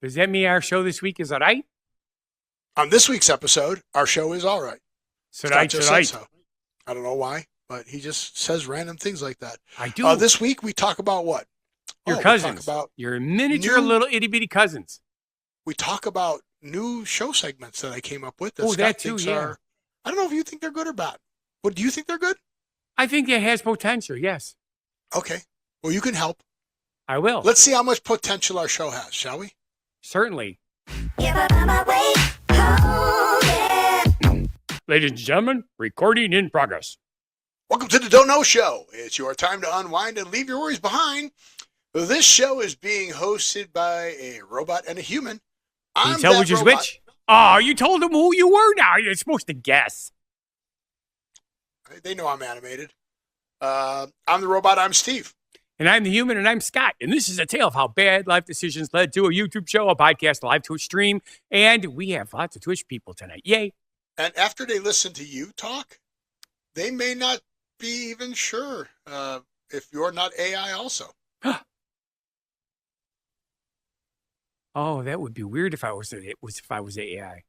Does that mean our show this week is all right? On this week's episode, our show is all right. Tonight. So. I don't know why, but he just says random things like that. I do. This week we talk about what? Your cousins. Your miniature little itty bitty cousins. We talk about new show segments that I came up with. That too, yeah. I don't know if you think they're good or bad. What do you think they're good? I think it has potential, yes. Okay. Well, you can help. I will. Let's see how much potential our show has, shall we? Certainly. Ladies and gentlemen, recording in progress. Welcome to the Don't Know Show. It's your time to unwind and leave your worries behind. This show is being hosted by a robot and a human. Can you tell which is which? Oh, you told them who you were now. You're supposed to guess. They know I'm animated. I'm the robot. I'm Steve. And I'm the human, and I'm Scott. And this is a tale of how bad life decisions led to a YouTube show, a podcast, a live Twitch stream. And we have lots of Twitch people tonight. Yay. And after they listen to you talk, they may not be even sure if you're not AI also. Oh, that would be weird if I was AI.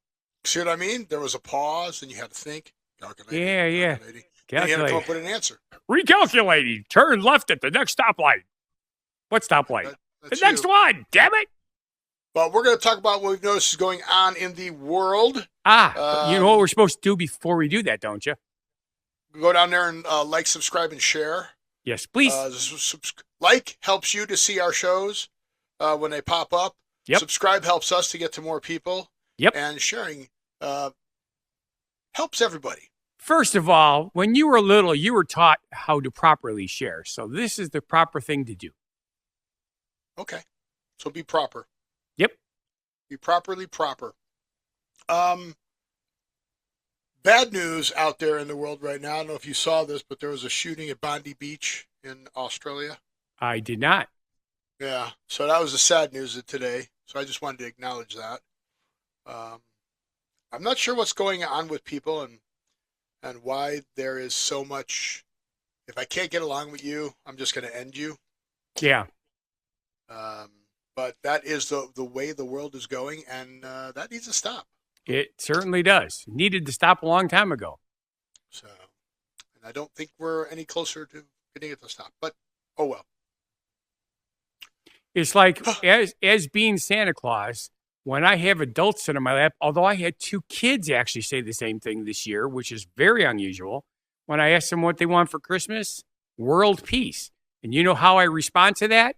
See what I mean? There was a pause, and you had to think. Calculating. Yeah. Calculating. And you had to come up with an answer. Recalculating. Turn left at the next stoplight. What stoplight? The next one. Damn it. But we're going to talk about what we've noticed is going on in the world. You know what we're supposed to do before we do that, don't you? Go down there and like, subscribe, and share. Yes, please. Like helps you to see our shows when they pop up. Yep. Subscribe helps us to get to more people. Yep. And sharing helps everybody. First of all, when you were little, you were taught how to properly share. So this is the proper thing to do. Okay. So be proper. Yep. Be properly proper. Bad news out there in the world right now. I don't know if you saw this, but there was a shooting at Bondi Beach in Australia. I did not. Yeah. So that was the sad news of today. So I just wanted to acknowledge that. I'm not sure what's going on with people and why there is so much. If I can't get along with you, I'm just going to end you. Yeah. But that is the way the world is going, and that needs to stop. It certainly does. It needed to stop a long time ago. So, and I don't think we're any closer to getting it to stop. But oh well. It's like as being Santa Claus. When I have adults sit on my lap, although I had 2 kids actually say the same thing this year, which is very unusual. When I ask them what they want for Christmas, world peace. And you know how I respond to that?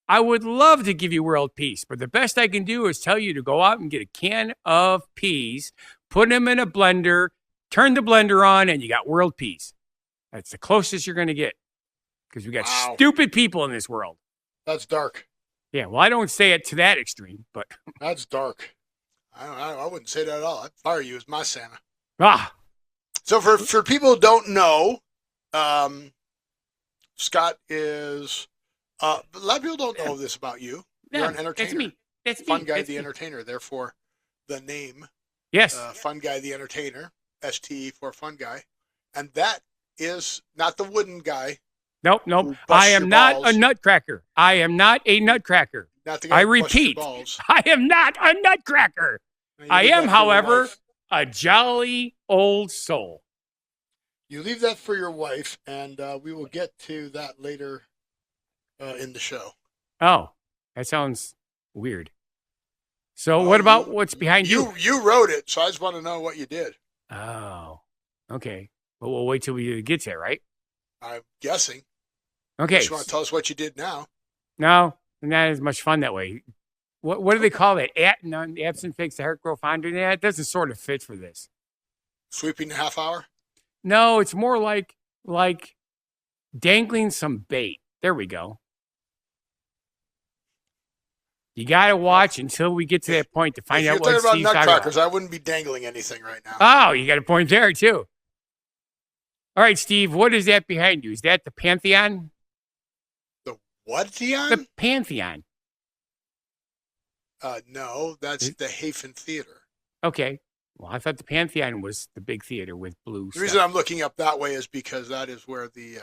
I would love to give you world peace, but the best I can do is tell you to go out and get a can of peas, put them in a blender, turn the blender on, and you got world peace. That's the closest you're going to get because we got stupid people in this world. That's dark. Yeah, well, I don't say it to that extreme, but that's dark. I wouldn't say that at all. I'd fire you as my Santa. So for people who don't know, Scott is a lot of people don't know this about you. You're an entertainer. That's me. That's Fun me. Guy that's the me. Entertainer. Therefore, the name. Yes. Fun Guy the Entertainer. STE for Fun Guy, and that is not the wooden guy. Nope. I am not a nutcracker. I am not a nutcracker. I repeat, I am not a nutcracker. I am, however, a jolly old soul. You leave that for your wife, and we will get to that later in the show. Oh, that sounds weird. So what about what's behind you? You wrote it, so I just want to know what you did. Oh, okay. Well, we'll wait till we get there, right? I'm guessing. Okay. You want to tell us what you did now? No, not as much fun that way. What do they call that? Absent fakes the heart grow fonder. Yeah, it doesn't sort of fit for this. Sweeping the half hour? No, it's more like dangling some bait. There we go. You got to watch until we get to that point to find out what Steve's talking about. If you're talking about nutcrackers, I wouldn't be dangling anything right now. Oh, you got a point there, too. All right, Steve, what is that behind you? Is that the Pantheon? The what-theon? The Pantheon. No, that's the Hafen Theater. Okay. Well, I thought the Pantheon was the big theater with blue The reason I'm looking up that way is because that is where the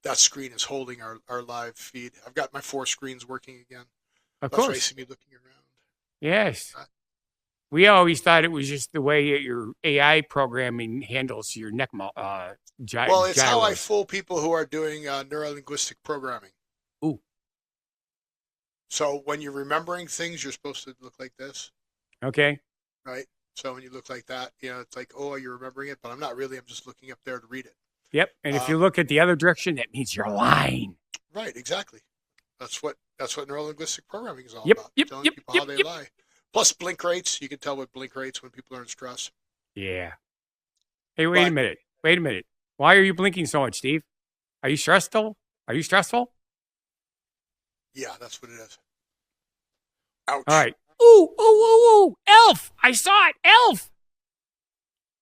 that screen is holding our live feed. I've got my 4 screens working again. Of That's why you course. see me looking around. Yes. Uh, We always thought it was just the way your AI programming handles your Well, it's how I gyros. fool people who are doing neurolinguistic programming. Ooh. So when you're remembering things, you're supposed to look like this, Okay. right? So when you look like that, it's like, oh, you're remembering it, but I'm not really. I'm just looking up there to read it. Yep. And if you Um, look at the other direction, that means you're lying. right, exactly. That's what neurolinguistic programming is all Yep. about, Yep. telling Yep. people Yep. how they Yep. lie. Plus blink rates. You can tell with blink rates when people are in stress. Yeah. Hey, wait a But minute. Wait a minute. Why are you blinking so much, Steve? Are you stressful? Are you stressful? yeah, that's what it is. All Ouch. right. Ooh, ooh, ooh, ooh. Elf. I saw it. Elf.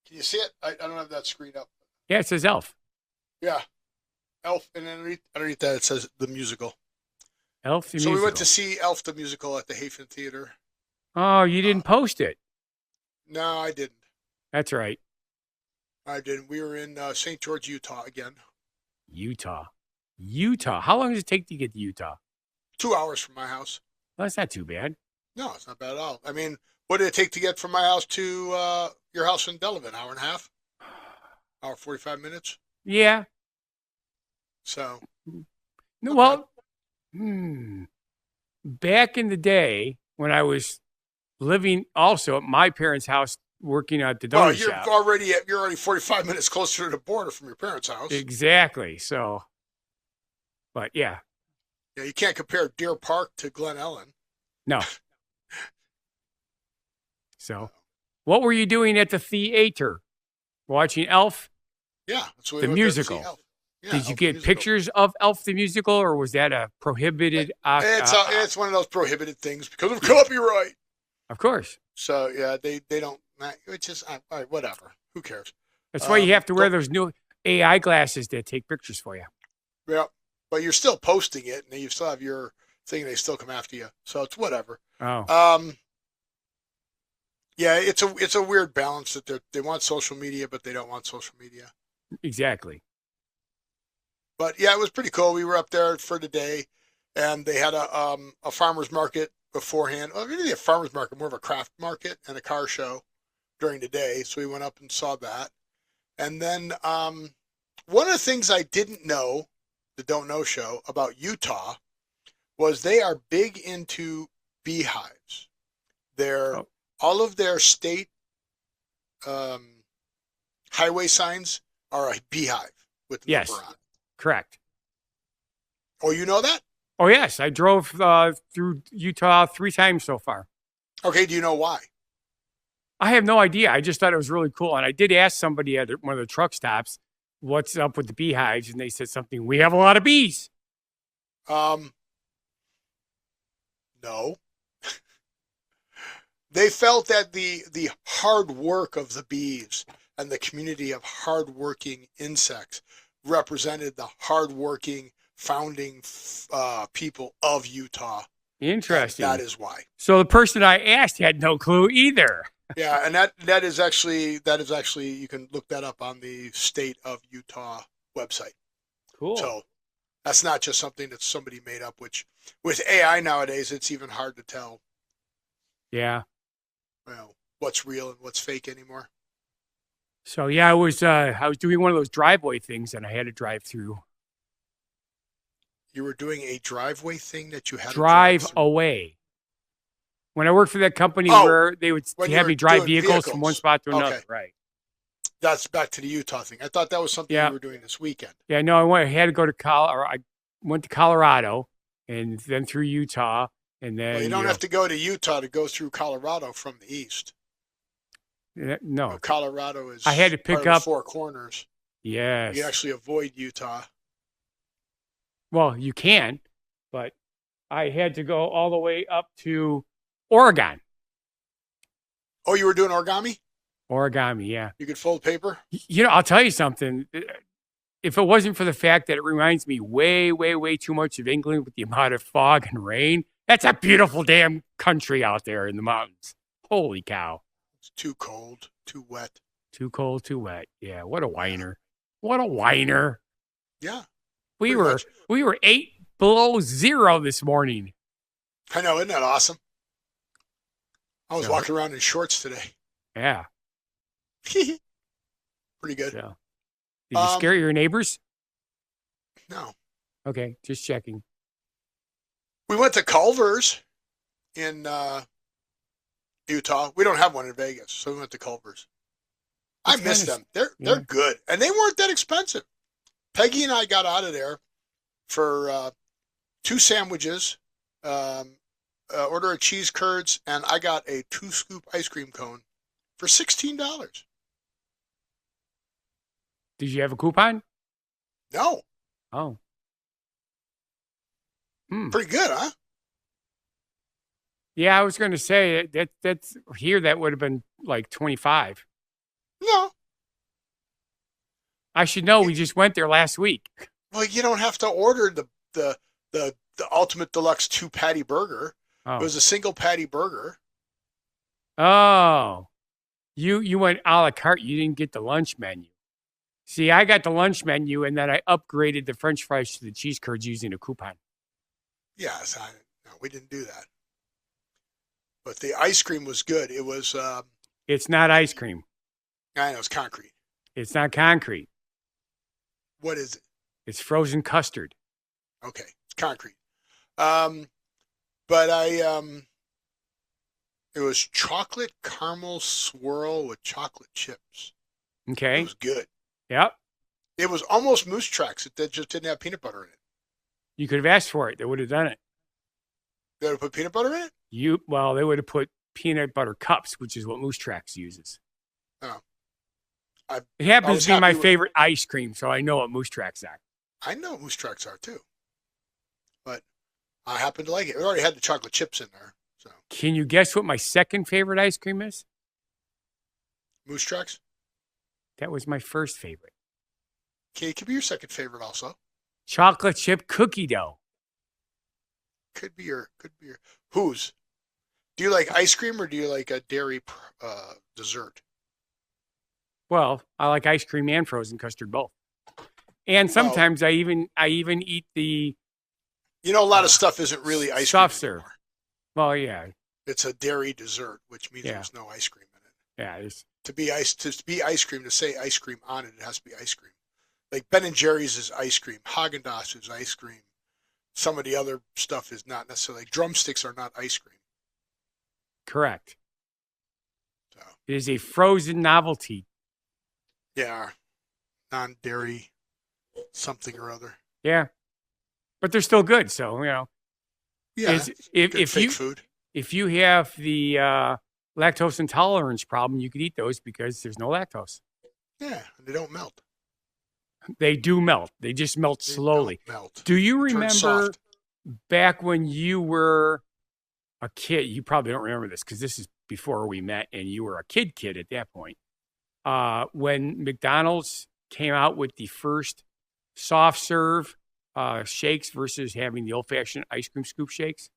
Can you see it? I don't have that screen up. Yeah, it says elf. Yeah, Elf, and underneath that it says the musical. Elf the So musical. we went to see Elf the musical at the Hafen Theater. Oh, you didn't post it. No, I didn't. That's right. I didn't. We were in St. George, Utah again. Utah. Utah. How long does it take to get to Utah? 2 hours from my house. Well, that's not too bad. No, it's not bad at all. I mean, what did it take to get from my house to your house in Delavan? Hour and a half? Hour 45 minutes? Yeah. So. No, Okay. well, back in the day when I was living also at my parents' house, working at the donut Well, shop. you're already 45 minutes closer to the border from your parents' house. Exactly. So, but yeah, Yeah, you can't compare Deer Park to Glen Ellen. no. So, what were you doing at the theater? Watching Elf, Yeah, that's what the we went there to see musical. Elf. Yeah, Did you Elf the get musical. pictures of Elf the musical, or was that a prohibited? It's one of those prohibited things because of copyright. Of course. So yeah, they don't. It's just all right, whatever. Who cares? That's why you have to wear those new AI glasses that take pictures for you. Yeah, but you're still posting it, and you still have your thing. They still come after you, so it's whatever. Oh. Yeah, it's a weird balance that they want social media, but they don't want social media. Exactly. But yeah, it was pretty cool. We were up there for the day, and they had a farmer's market beforehand. Well, really a farmer's market, more of a craft market and a car show during the day. So we went up and saw that. And then one of the things I didn't know, the Don't Know show, about Utah was they are big into beehives. All of their state highway signs are a beehive with the number on it. Correct. Oh, you know that? Oh, yes. I drove through Utah 3 times so far. Okay, do you know why? I have no idea. I just thought it was really cool. And I did ask somebody at one of the truck stops, what's up with the beehives? And they said something, we have a lot of bees. No. They felt that the hard work of the bees and the community of hardworking insects represented the hardworking founding people of Utah. Interesting. And that is why. So the person I asked had no clue either. Yeah, and that is actually you can look that up on the State of Utah website. Cool. So that's not just something that somebody made up, which with AI nowadays it's even hard to tell. Yeah. What's real and what's fake anymore. So yeah, I was doing one of those driveway things and I had to drive through. You were doing a driveway thing that you had drive to drive away. When I worked for that company where they would have me drive vehicles from one spot to another. Okay. Right. That's back to the Utah thing. I thought that was something you were doing this weekend. Yeah, no, I had to go to I went to Colorado and then through Utah. And then you don't have to go to Utah to go through Colorado from the east. No. Colorado is I had to pick up 4 corners. Yes. You can actually avoid Utah. Well, you can, but I had to go all the way up to Oregon. Oh, you were doing origami? Origami, yeah. You could fold paper? I'll tell you something. If it wasn't for the fact that it reminds me way, way, way too much of England with the amount of fog and rain, that's a beautiful damn country out there in the mountains. Holy cow. It's too cold, too wet. Too cold, too wet. Yeah, what a whiner. What a whiner. Yeah. We Pretty were much. we were 8 below zero this morning. I know, isn't that awesome? I was So, walking around in shorts today. yeah. Pretty good. So, did you scare your neighbors? No. Okay, just checking. We went to Culver's in Utah. We don't have one in Vegas, so we went to Culver's. I miss them. They're good, and they weren't that expensive. Peggy and I got out of there for 2 sandwiches, order of cheese curds, and I got a 2-scoop ice cream cone for $16. Did you have a coupon? No. Oh. Pretty good, huh? Yeah, I was going to say that's here. That would have been like 25. No. I should know. We just went there last week. Well, you don't have to order the ultimate deluxe 2-patty burger. Oh. It was a single patty burger. Oh, you went a la carte. You didn't get the lunch menu. See, I got the lunch menu, and then I upgraded the French fries to the cheese curds using a coupon. Yes, no, we didn't do that. But the ice cream was good. It was. It's not ice cream. I know it's concrete. It's not concrete. What is it? It's frozen custard. Okay, it's concrete. But it was chocolate caramel swirl with chocolate chips. Okay. It was good. Yep. It was almost Moose Tracks. It just didn't have peanut butter in it. You could have asked for it. They would have done it. They would have put peanut butter in it? They would have put peanut butter cups, which is what Moose Tracks uses. Oh. It happens to be my favorite ice cream, so I know what Moose Tracks are. I know what Moose Tracks are too. But I happen to like it. We already had the chocolate chips in there. So Can you guess what my second favorite ice cream is? Moose Tracks? That was my first favorite. Okay, it could be your second favorite also. Chocolate chip cookie dough. Could be your. Whose? Do you like ice cream or do you like a dairy dessert? Well, I like ice cream and frozen custard both. And sometimes I even eat the. You know, a lot of stuff isn't really ice cream soft serve. anymore. Well, yeah. It's a dairy dessert, which means there's no ice cream in it. Yeah. To be ice cream, to say ice cream on it, it has to be ice cream. Like Ben and Jerry's is ice cream. Haagen-Dazs is ice cream. Some of the other stuff is not necessarily. Like drumsticks are not ice cream. Correct. So It is a frozen novelty. yeah, non-dairy something or other. Yeah. But they're still good, so, you know. Yeah, if you have the lactose intolerance problem, you could eat those because there's no lactose. Yeah, they don't melt. They do melt. They just melt slowly. Melt. Do you remember back when you were a kid? You probably don't remember this because this is before we met and you were a kid at that point. When McDonald's came out with the first soft serve shakes versus having the old-fashioned ice cream scoop shakes?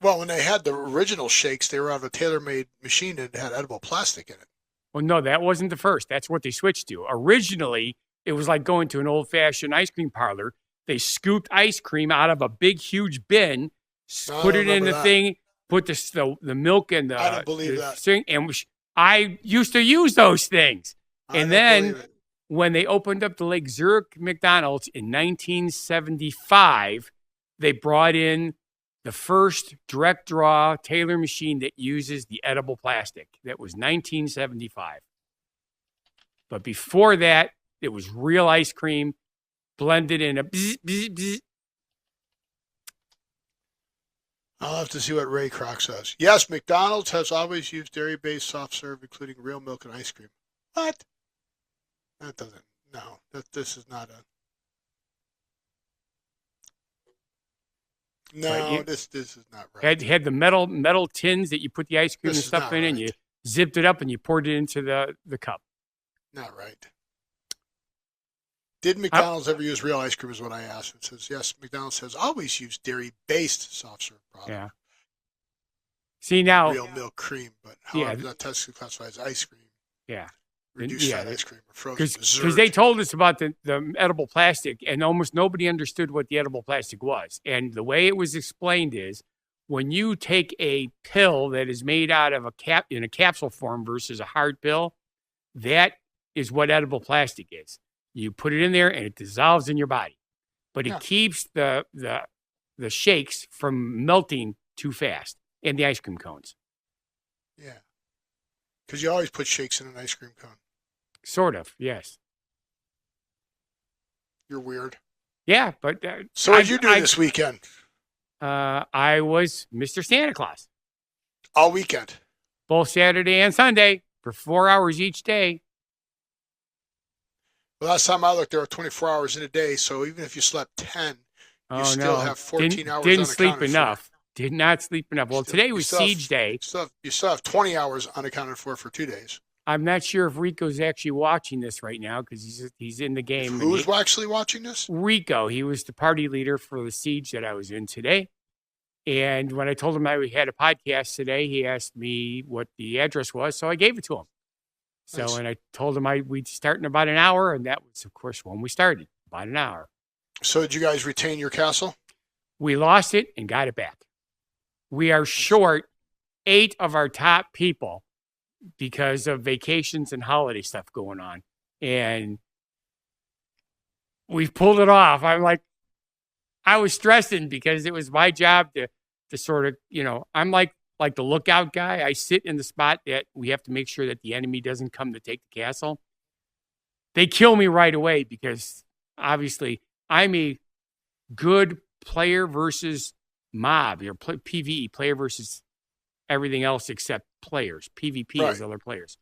Well, when they had the original shakes, they were out of a tailor-made machine and had edible plastic in it. Well, no, that wasn't the first. That's what they switched to. Originally, it was like going to an old-fashioned ice cream parlor. They scooped ice cream out of a big, huge bin, put it in the thing, put the milk and the. I don't believe that. Thing, and I used to use those things. And then when they opened up the Lake Zurich McDonald's in 1975, they brought in the first direct draw Taylor machine that uses the edible plastic. That was 1975. But before that, it was real ice cream blended in a bzz, bzz, bzz. I'll have to see what Ray Kroc says. Yes, McDonald's has always used dairy-based soft serve, including real milk and ice cream. What? That doesn't. No, this is not a. No, this is not right. Had the metal tins that you put the ice cream and stuff in, and you zipped it up and you poured it into the cup. Not right. Did McDonald's ever use real ice cream is what I asked. It says, yes, McDonald's has always used dairy-based soft serve product. Yeah. See now. Real milk cream, but however that technically classifies as ice cream. Yeah. reduced fat ice cream or frozen Because dessert. they told us about the edible plastic, and almost nobody understood what the edible plastic was. And the way it was explained is when you take a pill that is made out of in a capsule form versus a hard pill, that is what edible plastic is. You put it in there and it dissolves in your body, but it keeps the shakes from melting too fast, and the ice cream cones. Yeah. Because you always put shakes in an ice cream cone. Sort of, yes. You're weird. Yeah, but so what did you do this weekend? I was Mr. Santa Claus all weekend, both Saturday and Sunday for 4 hours each day. Well, last time I looked, there were 24 hours in a day. So even if you slept 10, you still have 14 hours. Didn't sleep enough. Did not sleep enough. Well, today was Siege Day. You still have 20 hours unaccounted for 2 days. I'm not sure if Rico's actually watching this right now because he's in the game. Who's actually watching this? Rico. He was the party leader for the Siege that I was in today. And when I told him we had a podcast today, he asked me what the address was, so I gave it to him. So, nice. And I told him we'd start in about an hour, and that was, of course, when we started, about an hour. So did you guys retain your castle? We lost it and got it back. We are short 8 of our top people because of vacations and holiday stuff going on. And we've pulled it off. I was stressing because it was my job to sort of, I'm like the lookout guy. I sit in the spot that we have to make sure that the enemy doesn't come to take the castle. They kill me right away because obviously I'm a good player versus mob, PvE, player versus everything else except players. PvP is other players.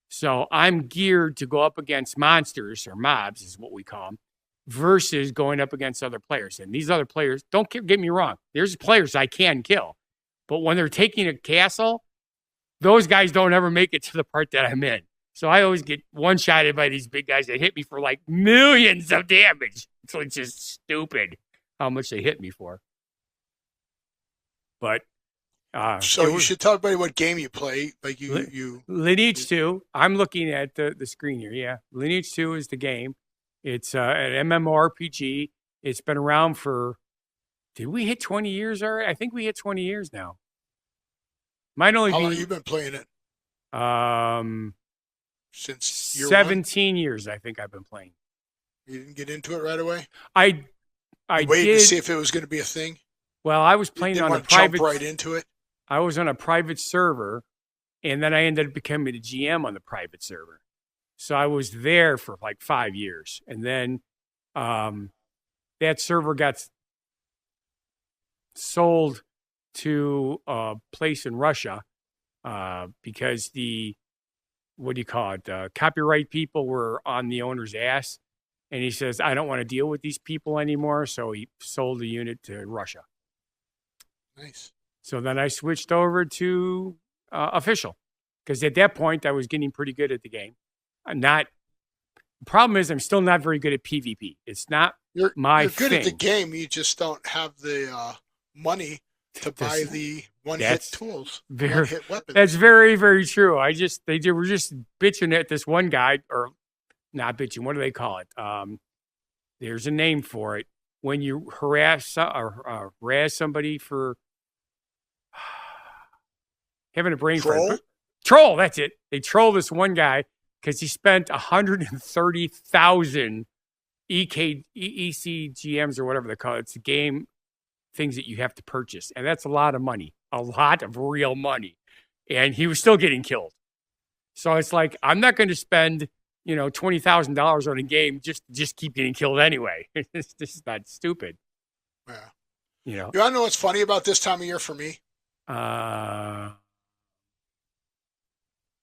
So I'm geared to go up against monsters or mobs is what we call them versus going up against other players. And these other players, don't get me wrong, there's players I can kill. But when they're taking a castle, those guys don't ever make it to the part that I'm in. So I always get one-shotted by these big guys that hit me for like millions of damage. So it's just stupid how much they hit me for. But so you should tell everybody what game you play. Like you Lineage 2. I'm looking at the screen here. Yeah, Lineage 2 is the game. It's an MMORPG. It's been around for. Did we hit 20 years already? I think we hit 20 years now. Might only How be. long have you been playing it? Since year 17 years, I think I've been playing. You didn't get into it right away? I waited to see if it was going to be a thing. Well, I was playing on a private. Jump right into it. I was on a private server, and then I ended up becoming a GM on the private server. So I was there for like 5 years, and then that server got sold to a place in Russia because the copyright people were on the owner's ass, and he says, I don't want to deal with these people anymore, so he sold the unit to Russia. Nice. So then I switched over to official because at that point I was getting pretty good at the game. The problem is I'm still not very good at PvP. It's not my thing. You're good at the game. You just don't have the money to buy the one-hit tools, one-hit weapons. That's very, very true. They were just bitching at this one guy, or not bitching. What do they call it? There's a name for it. When you harass somebody for having a brain fart. Troll, that's it. They troll this one guy because he spent 130,000 ECGMs or whatever they call it. It's the game things that you have to purchase. And that's a lot of money, a lot of real money. And he was still getting killed. So it's like, I'm not going to spend, $20,000 on a game just keep getting killed anyway. This is not stupid. Yeah. You want to know what's funny about this time of year for me?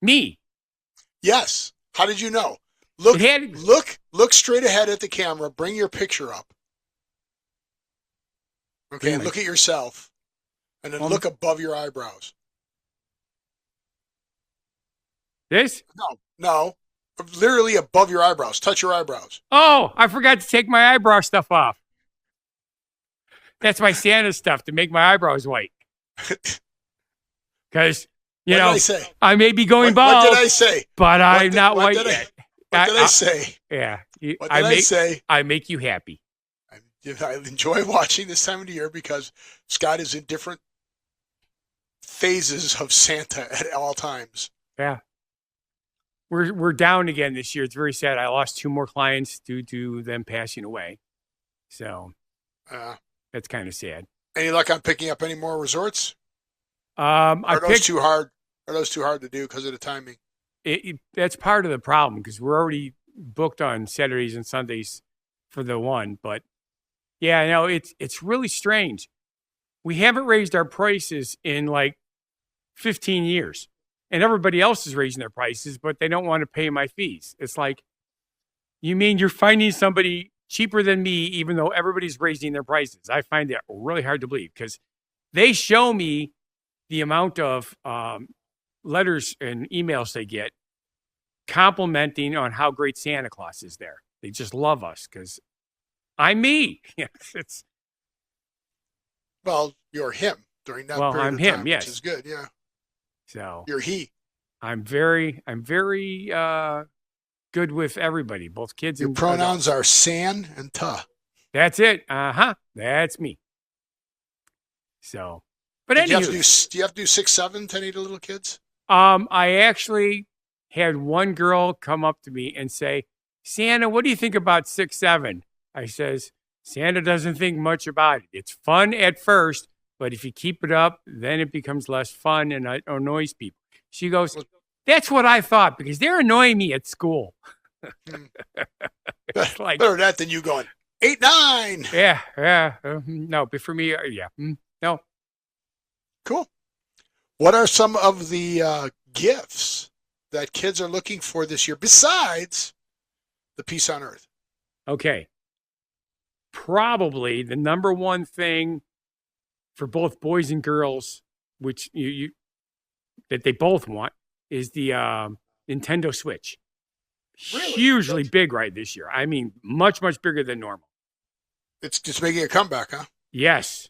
Me. Yes. How did you know? Look straight ahead at the camera. Bring your picture up. Okay, and look at yourself. And then look above your eyebrows. This? No. Literally above your eyebrows. Touch your eyebrows. Oh, I forgot to take my eyebrow stuff off. That's my Santa stuff to make my eyebrows white. Because, You What know, did I say? I may be going What bald, did I say? but I'm not what white did yet. What did I say? Yeah. What did I say? I make you happy. I enjoy watching this time of the year because Scott is in different phases of Santa at all times. Yeah. We're down again this year. It's very sad. I lost 2 more clients due to them passing away. So that's kind of sad. Any luck on picking up any more resorts? Are those too hard? Are those too hard to do because of the timing? That's part of the problem because we're already booked on Saturdays and Sundays for the one. But yeah, no, it's really strange. We haven't raised our prices in like 15 years, and everybody else is raising their prices, but they don't want to pay my fees. It's like, you mean you're finding somebody cheaper than me, even though everybody's raising their prices? I find that really hard to believe because they show me the amount of letters and emails they get complimenting on how great Santa Claus is there. They just love us because I'm me. Well, you're him during that period I'm of him, time, yes. which is good, yeah. So you're he. I'm very good with everybody, both kids Your and pronouns adults. are san and ta. That's it. That's me. So, but do anyway, you have to do 6, 7, 10, 8 little kids? I actually had one girl come up to me and say, Santa, what do you think about 6, 7? I says, Santa doesn't think much about it. It's fun at first, but if you keep it up, then it becomes less fun and it annoys people. She goes, that's what I thought because they're annoying me at school. Like, better that than you going 8, 9. Yeah. No, but for me, no. Cool. What are some of the gifts that kids are looking for this year besides the peace on earth? Okay. Probably the number one thing for both boys and girls, which you that they both want, is the Nintendo Switch. Really? Hugely big right this year. I mean, much, much bigger than normal. It's just making a comeback, huh? Yes.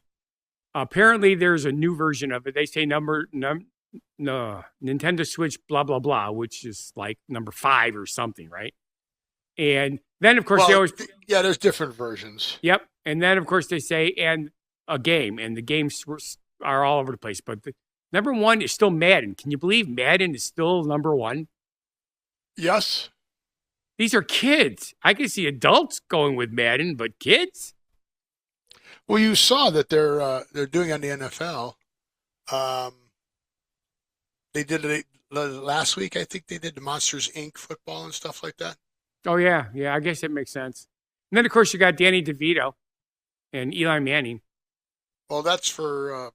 Apparently, there's a new version of it. They say Nintendo Switch, blah, blah, blah, which is like number 5 or something, right? And then, of course, they always... there's different versions. Yep. And then, of course, they say, and a game. And the games are all over the place. But the number 1 is still Madden. Can you believe Madden is still number 1? Yes. These are kids. I can see adults going with Madden, but kids? Well, you saw that they're doing on the NFL. They did it last week. I think they did the Monsters Inc. football and stuff like that. Oh, yeah. Yeah, I guess it makes sense. And then, of course, you got Danny DeVito and Eli Manning. Well, that's for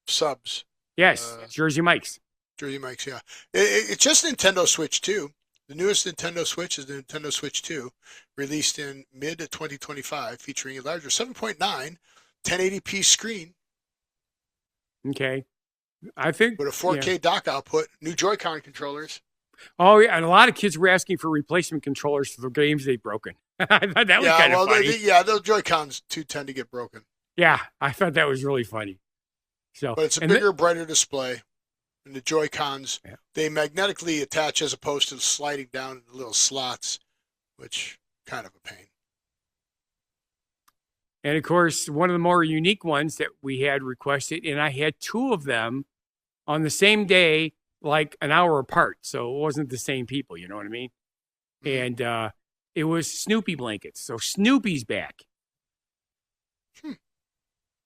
subs. Yes, Jersey Mike's. Jersey Mike's, yeah. It's just Nintendo Switch 2. The newest Nintendo Switch is the Nintendo Switch 2, released in mid-2025, featuring a larger 7.9 1080p screen. Okay. I think with a 4K dock output, new Joy-Con controllers. Oh, yeah, and a lot of kids were asking for replacement controllers for the games they've broken. I thought that was kind of funny. Those Joy-Cons too tend to get broken. Yeah, I thought that was really funny. But it's a bigger, brighter display. And the Joy-Cons, they magnetically attach as opposed to sliding down the little slots, which kind of a pain. And, of course, one of the more unique ones that we had requested, and I had 2 of them on the same day, like an hour apart. So it wasn't the same people, you know what I mean? Mm-hmm. And it was Snoopy blankets. So Snoopy's back.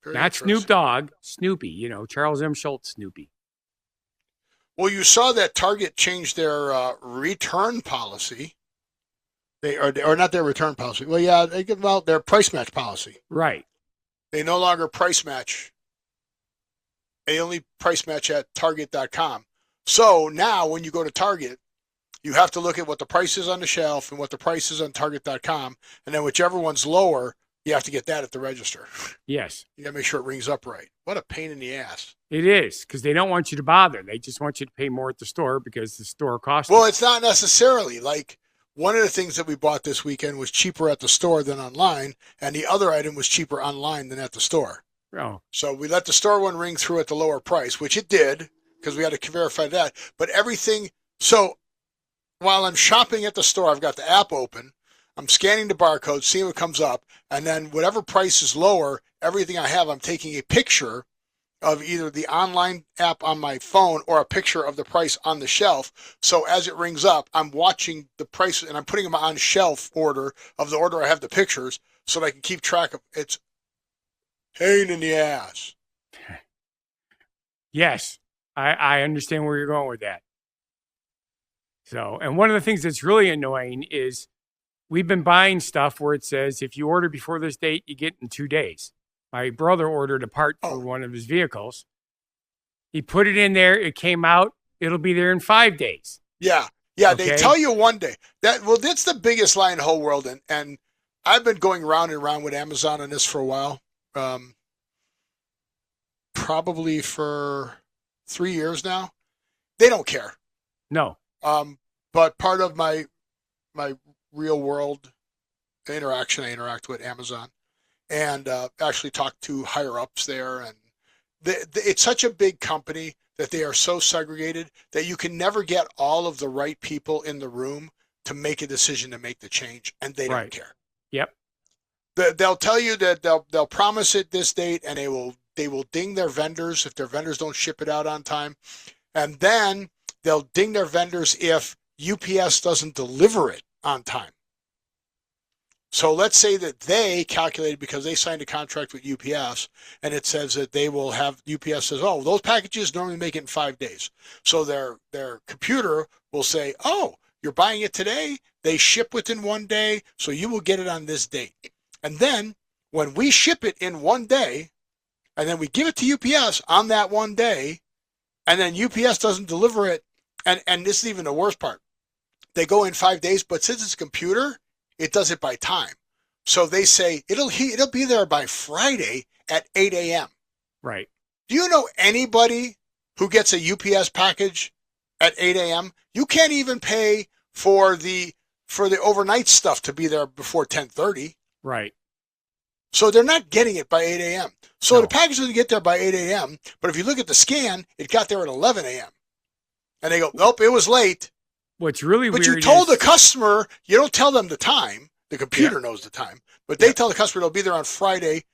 Not Snoop Dogg, Snoopy, Charles M. Schultz Snoopy. Well, you saw that Target changed their return policy. Or not their return policy. Well, yeah, their price match policy. Right. They no longer price match. They only price match at Target.com. So now when you go to Target, you have to look at what the price is on the shelf and what the price is on Target.com. And then whichever one's lower, you have to get that at the register. Yes. You got to make sure it rings up right. What a pain in the ass. It is, because they don't want you to bother. They just want you to pay more at the store because the store costs. Well, it's not necessarily. Like, one of the things that we bought this weekend was cheaper at the store than online, and the other item was cheaper online than at the store. Oh. So we let the store one ring through at the lower price, which it did, because we had to verify that. But everything, so while I'm shopping at the store, I've got the app open. I'm scanning the barcode, seeing what comes up, and then whatever price is lower, everything I have, I'm taking a picture of either the online app on my phone or a picture of the price on the shelf. So as it rings up, I'm watching the price and I'm putting them on shelf order of the order I have the pictures so that I can keep track of. It's pain in the ass. Yes, I understand where you're going with that. So, and one of the things that's really annoying is we've been buying stuff where it says if you order before this date, you get in 2 days. My brother ordered a part for one of his vehicles. He put it in there. It came out. It'll be there in 5 days. Yeah. Yeah. Okay? They tell you 1 day. That's the biggest lie in the whole world. And I've been going round and round with Amazon on this for a while. Probably for 3 years now. They don't care. No. But part of my real world interaction, I interact with Amazon. And actually talk to higher ups there. And it's such a big company that they are so segregated that you can never get all of the right people in the room to make a decision to make the change, and they don't care. Yep. They'll tell you that they'll promise it this date, and they will ding their vendors if their vendors don't ship it out on time, and then they'll ding their vendors if UPS doesn't deliver it on time. So let's say that they calculated because they signed a contract with UPS and it says that they will have, UPS says, oh, those packages normally make it in 5 days. So their computer will say, oh, you're buying it today. They ship within 1 day. So you will get it on this date. And then when we ship it in 1 day and then we give it to UPS on that 1 day and then UPS doesn't deliver it. And this is even the worst part. They go in 5 days, but since it's a computer, it does it by time. So they say it'll be there by Friday at 8 a.m. Right. Do you know anybody who gets a UPS package at 8 a.m.? You can't even pay for the overnight stuff to be there before 10:30. Right. So they're not getting it by 8 a.m. So the package doesn't get there by 8 a.m. But if you look at the scan, it got there at 11 a.m. And they go, nope, it was late. What's really weird is... But you told the customer, you don't tell them the time. The computer knows the time. But they tell the customer they'll be there on Friday,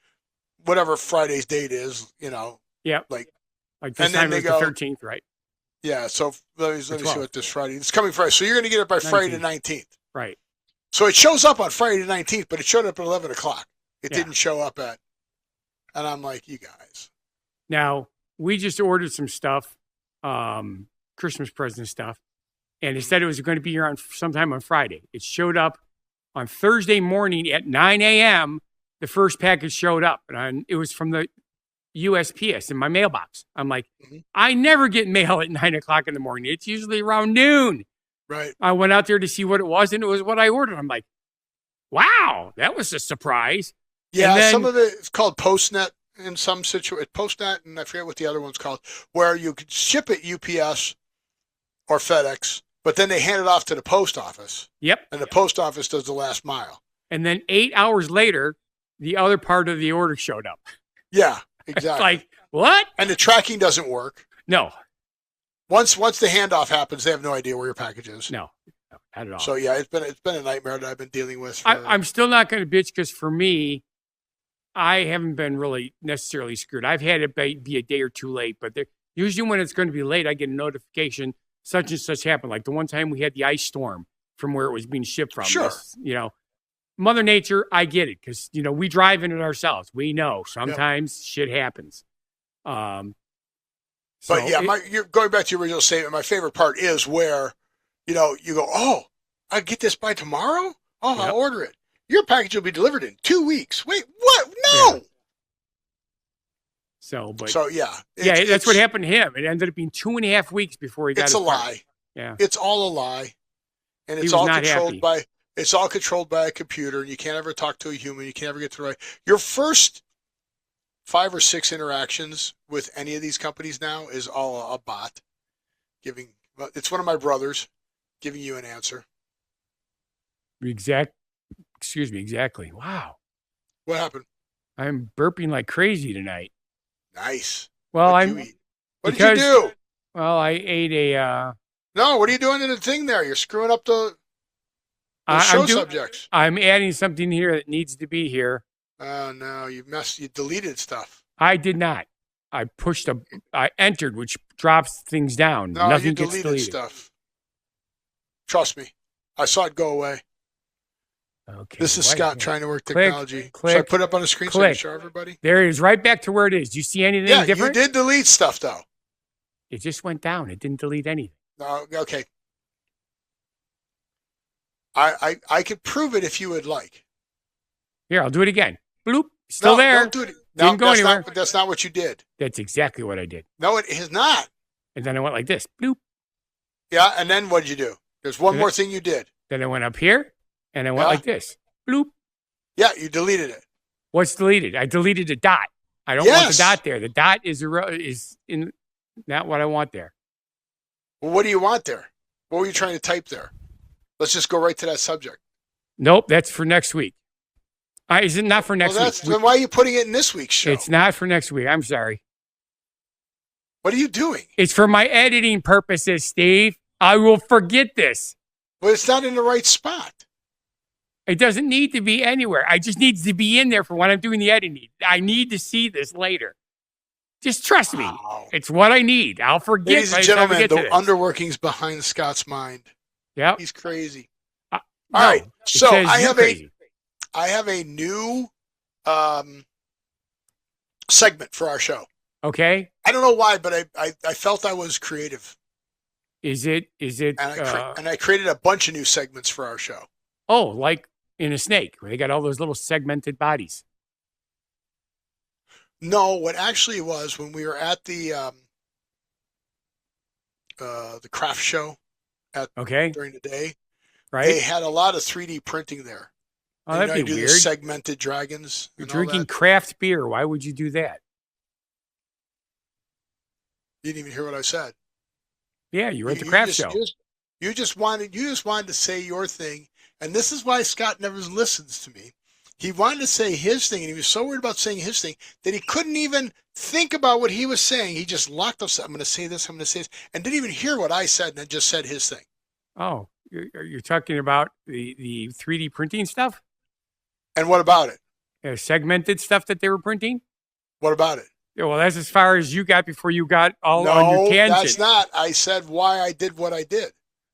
whatever Friday's date is, you know. Yeah. Like this time it's the 13th, right? Yeah, so let me see what this Friday... It's coming Friday. So you're going to get it by 19th. Friday the 19th. Right. So it shows up on Friday the 19th, but it showed up at 11 o'clock. It didn't show up at... And I'm like, you guys. Now, we just ordered some stuff, Christmas present stuff. And it said it was going to be here sometime on Friday. It showed up on Thursday morning at 9 a.m. The first package showed up, and it was from the USPS in my mailbox. I'm like, I never get mail at 9 o'clock in the morning. It's usually around noon. Right. I went out there to see what it was, and it was what I ordered. I'm like, wow, that was a surprise. Yeah, then, some of it is called Postnet in some situation. Postnet, and I forget what the other one's called, where you could ship it UPS or FedEx, but then they hand it off to the post office. Yep. And the post office does the last mile. And then 8 hours later, the other part of the order showed up. Yeah, exactly. It's like, what? And the tracking doesn't work. No. Once the handoff happens, they have no idea where your package is. No, not at all. So yeah, it's been a nightmare that I've been dealing with. I'm still not going to bitch because for me, I haven't been really necessarily screwed. I've had it be a day or two late, but usually when it's going to be late, I get a notification such and such happened. Like the one time we had the ice storm from where it was being shipped from. Sure. Mother Nature, I get it because, we drive in it ourselves. We know sometimes shit happens. But you're going back to your original statement. My favorite part is where, you go, oh, I get this by tomorrow? Oh, I'll order it. Your package will be delivered in 2 weeks. Wait, what? No. Yeah. That's what happened to him. It ended up being 2.5 weeks before he got. It's a lie. Yeah, it's all a lie, and it's all controlled by. It's all controlled by a computer, and you can't ever talk to a human. You can't ever get to the right. Your first 5 or 6 interactions with any of these companies now is all a bot giving. It's one of my brothers giving you an answer. Exactly. Wow. What happened? I'm burping like crazy tonight. Nice. Well, what did you do? Well, I ate a. No, what are you doing in the thing there? You're screwing up the show subjects. I'm adding something here that needs to be here. Oh no, you deleted stuff. I did not. I entered, which drops things down. No, Nothing you gets deleted stuff. Trust me. I saw it go away. Okay. This is Scott trying to work technology. Click, Should I put it up on the screen so I can show everybody? There it is, right back to where it is. Do you see anything different? You did delete stuff though. It just went down. It didn't delete anything. No, okay. I could prove it if you would like. Here, I'll do it again. Bloop. Still there. Don't do it. No, didn't go anywhere. That's not what you did. That's exactly what I did. No, it is not. And then I went like this. Bloop. Yeah, and then what did you do? There's one more thing you did. Then I went up here, and I went like this. Bloop. Yeah, you deleted it. What's deleted? I deleted a dot. I don't want the dot there. The dot is in not what I want there. Well, what do you want there? What were you trying to type there? Let's just go right to that subject. Nope, that's for next week. Is it not for next week? Then why are you putting it in this week's show? It's not for next week. I'm sorry. What are you doing? It's for my editing purposes, Steve. I will forget this. But it's not in the right spot. It doesn't need to be anywhere. I just needs to be in there for when I'm doing the editing. I need to see this later. Just trust me. It's what I need. I'll forget. Ladies and gentlemen, the underworkings behind Scott's mind. Yeah, he's crazy. All right, so I have a new segment for our show. Okay. I don't know why, but I felt I was creative. Is it? And I created a bunch of new segments for our show. Oh, like in a snake, where they got all those little segmented bodies. No, what actually was when we were at the craft show during the day, right? They had a lot of 3D printing there. Oh, that'd be weird. The segmented dragons. You're drinking craft beer. Why would you do that? You didn't even hear what I said. Yeah, you were at the craft show. You just wanted to say your thing, and this is why Scott never listens to me. He wanted to say his thing, and he was so worried about saying his thing that he couldn't even think about what he was saying. He just locked up. I'm going to say this. I'm going to say this, and didn't even hear what I said, and then just said his thing. Oh, you're talking about the 3D printing stuff? And what about it? Segmented stuff that they were printing? What about it? Yeah, well, that's as far as you got before you got all on your tangent. No, that's not. I said why I did what I did.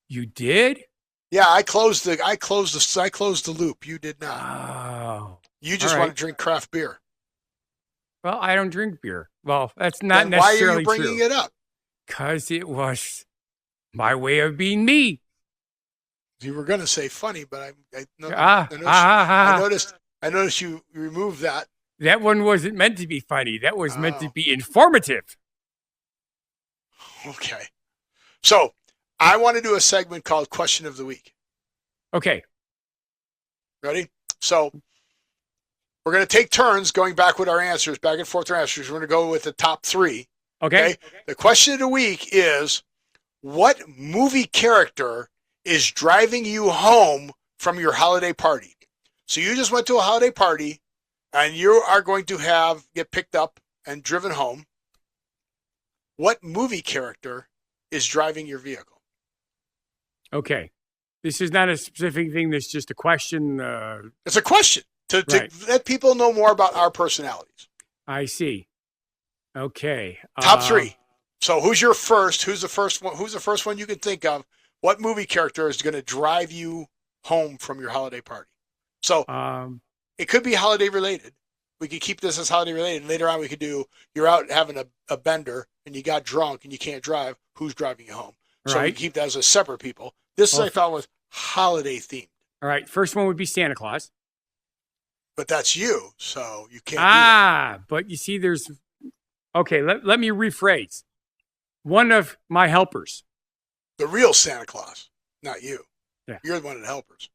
You did? Yeah, I closed the loop. You did not. Oh. You just want to drink craft beer. Well, I don't drink beer. Well, that's not then necessarily true. Why are you bringing it up? Because it was my way of being me. You were going to say funny, but I noticed you removed that. That one wasn't meant to be funny. That was meant to be informative. Okay. So I want to do a segment called Question of the Week. Okay. Ready? So we're going to take turns going back with our answers, back and forth our answers. We're going to go with the top three. Okay. The question of the week is, what movie character is driving you home from your holiday party? So you just went to a holiday party, and you are going to get picked up and driven home. What movie character is driving your vehicle? Okay. This is not a specific thing. This is just a question. It's a question to let people know more about our personalities. I see. Okay. Top three. So who's your first? Who's the first one? Who's the first one you can think of? What movie character is going to drive you home from your holiday party? So it could be holiday related. We could keep this as holiday related. And later on, we could do, you're out having a bender and you got drunk and you can't drive. Who's driving you home? So we keep that as a separate people. This I thought was holiday themed. All right. First one would be Santa Claus. But that's you. So you can't do that. But you see, okay, let me rephrase. One of my helpers. The real Santa Claus, not you. Yeah. You're the one of the helpers.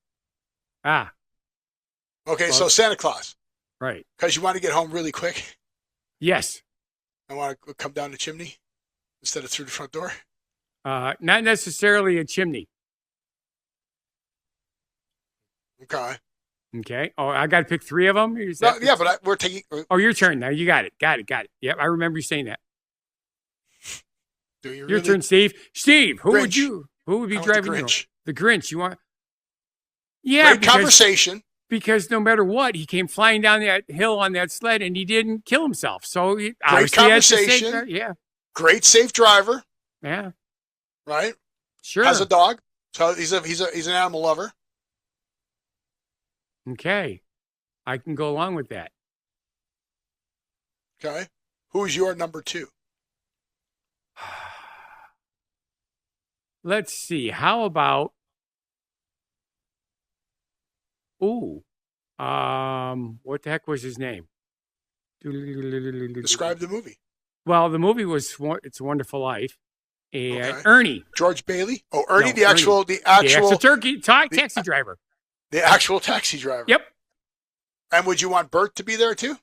Okay, well, so Santa Claus. Right. Because you want to get home really quick? Yes. I want to come down the chimney instead of through the front door? Not necessarily a chimney. Okay. Oh, I got to pick three of them? We're taking... Oh, your turn now. You got it. Got it. Yep, I remember you saying that. Do you Your really? turn, Steve. Steve, who would Grinch. be I want driving the you? Grinch. The Grinch. You want? Yeah, Great conversation. because no matter what, he came flying down that hill on that sled and he didn't kill himself. So he Great obviously has to say, conversation. yeah, Great safe driver. yeah, Right. sure. Has a dog. So he's an animal lover. Okay, I can go along with that. Okay. Who's your number 2? Let's see. How about? Ooh, what the heck was his name? Describe the movie. Well, the movie was It's a Wonderful Life, and Okay. Ernie. George Bailey. Oh, Ernie, No, the actual taxi driver. the actual taxi driver. Yep. And would you want Bert to be there too?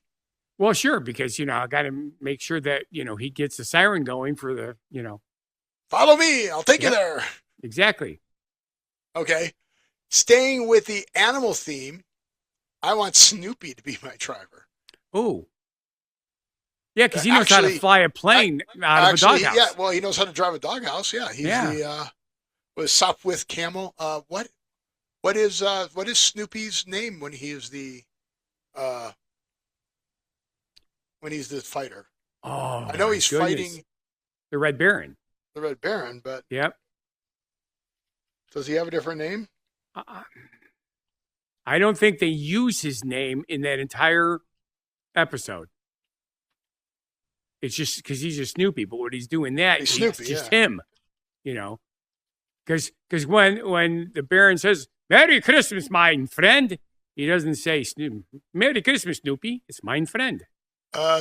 Well, sure, because I got to make sure that he gets the siren going for the. Follow me. I'll take you Yep. there. Exactly. Okay. Staying with the animal theme, I want Snoopy to be my driver. Oh. Yeah, because he knows how to Actually- fly a plane out of a doghouse. Yeah, well, he knows how to drive a doghouse. Yeah, he's the was Sopwith Camel. What is Snoopy's name when he is the fighter? Oh, I know my he's goodness. fighting the Red Baron. the Red Baron, but Yep. does he have a different name? I don't think they use his name in that entire episode. It's just because he's a Snoopy, but what he's doing He's Snoopy, it's just yeah. him, Because when the Baron says "Merry Christmas, my friend," he doesn't say "Merry Christmas, Snoopy." It's "my friend."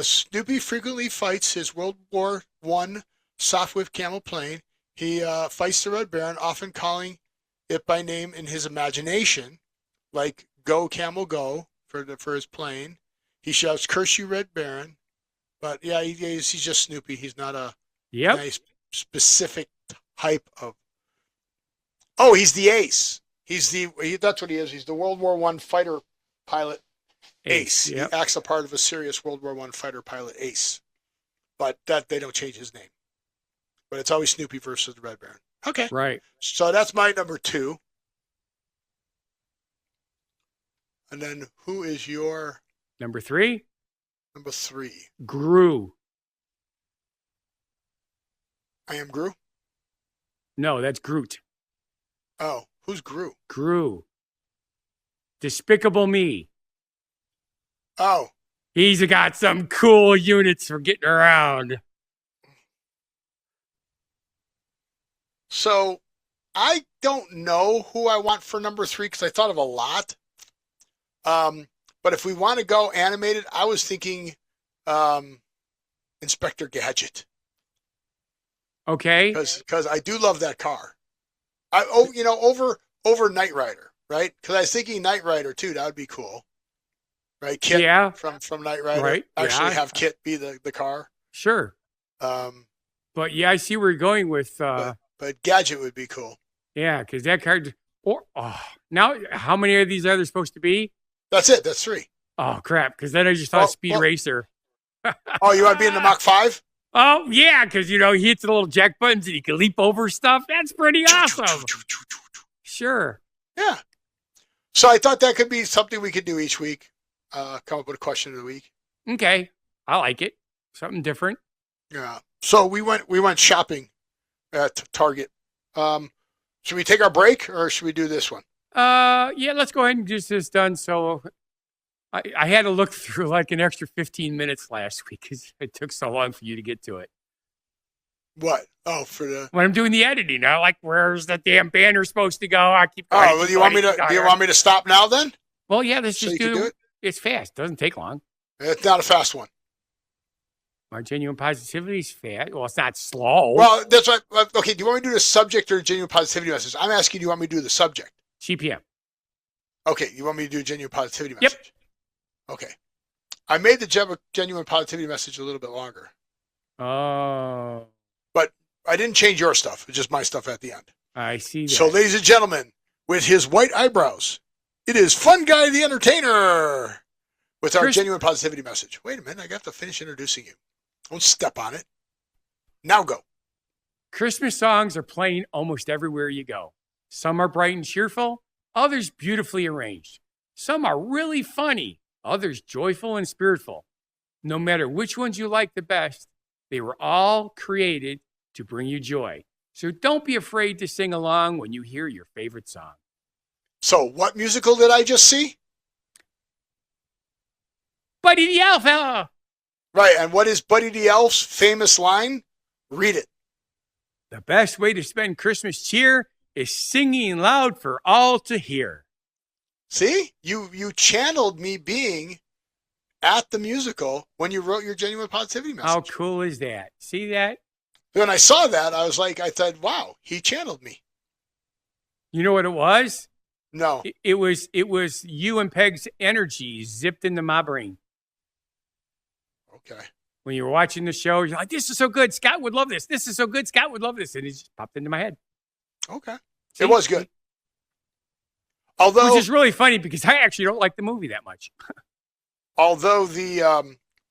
Snoopy frequently fights his World War I Sopwith Camel plane. He fights the Red Baron, often calling it by name in his imagination, like "Go Camel Go" for his plane. He shouts "Curse you, Red Baron!" But yeah, he's just Snoopy. He's not a Yep. nice specific type of. Oh, he's the ace. That's what he is. He's the World War I fighter pilot ace. Yep. He acts a part of a serious World War I fighter pilot ace. But that they don't change his name. But it's always Snoopy versus the Red Baron. Okay. Right. So that's my number 2. And then who is your Number 3, number 3? Gru. I am Gru. No, that's Groot. Oh, who's Gru? Gru. Despicable Me. Oh, He's got some cool units for getting around. so I don't know who I want for number 3 because I thought of a lot. But if we want to go animated, I was thinking Inspector Gadget Okay. because I do love that car. Over Knight Rider, right? Because I was thinking Knight Rider too. That would be cool, right? Kit Yeah. from Knight Rider. Right, Actually, yeah. have Kit be the car. Sure. But yeah, I see where you're going with. But Gadget would be cool. Yeah, because that card. Now, how many of these are there supposed to be? That's it. That's 3. Oh crap! Because then I just thought Speed well- Racer. Oh, you want to be in the Mach 5? Oh yeah, because he hits the little jack buttons and he can leap over stuff. That's pretty awesome. Sure. Yeah. So I thought that could be something we could do each week. Come up with a question of the week. Okay, I like it. Something different. Yeah. So we went shopping at Target. Should we take our break or should we do this one? Yeah, let's go ahead and get this done. So I had to look through like an extra 15 minutes last week because it took so long for you to get to it. What? Oh, for the. When I'm doing the editing, I'm like, where's the damn banner supposed to go? I keep. Oh, well, do you want me to stop now then? Well, yeah, let's So just you can do it? It's fast. Doesn't take long. It's not a fast one. My genuine positivity is fast. Well, it's not slow. Well, that's right. Okay, do you want me to do the subject or genuine positivity message? I'm asking, do you want me to do the subject? GPM. Okay, you want me to do a genuine positivity Yep. message? Okay. I made the genuine positivity message a little bit longer. Oh, But I didn't change your stuff. It's just my stuff at the end. I see that. So, ladies and gentlemen, with his white eyebrows, it is Fun Guy the Entertainer with our genuine positivity message. Wait a minute. I got to finish introducing you. Don't step on it. Now go. Christmas songs are playing almost everywhere you go. Some are bright and cheerful, others beautifully arranged. Some are really funny, others joyful and spiritful. No matter which ones you like the best, they were all created to bring you joy. So don't be afraid to sing along when you hear your favorite song. So what musical did I just see? Buddy the Elf! Right, and what is Buddy the Elf's famous line? Read it. The best way to spend Christmas cheer is singing loud for all to hear. See? You channeled me being at the musical when you wrote your genuine positivity message. How cool is that? See that? When I saw that, I was like, I thought, wow, he channeled me. You know what it was? No. It was you and Peg's energy zipped into my brain. Okay. When you were watching the show, you're like, this is so good. Scott would love this. This is so good. Scott would love this. And it just popped into my head. Okay. See? It was good. Although, which is really funny because I actually don't like the movie that much. although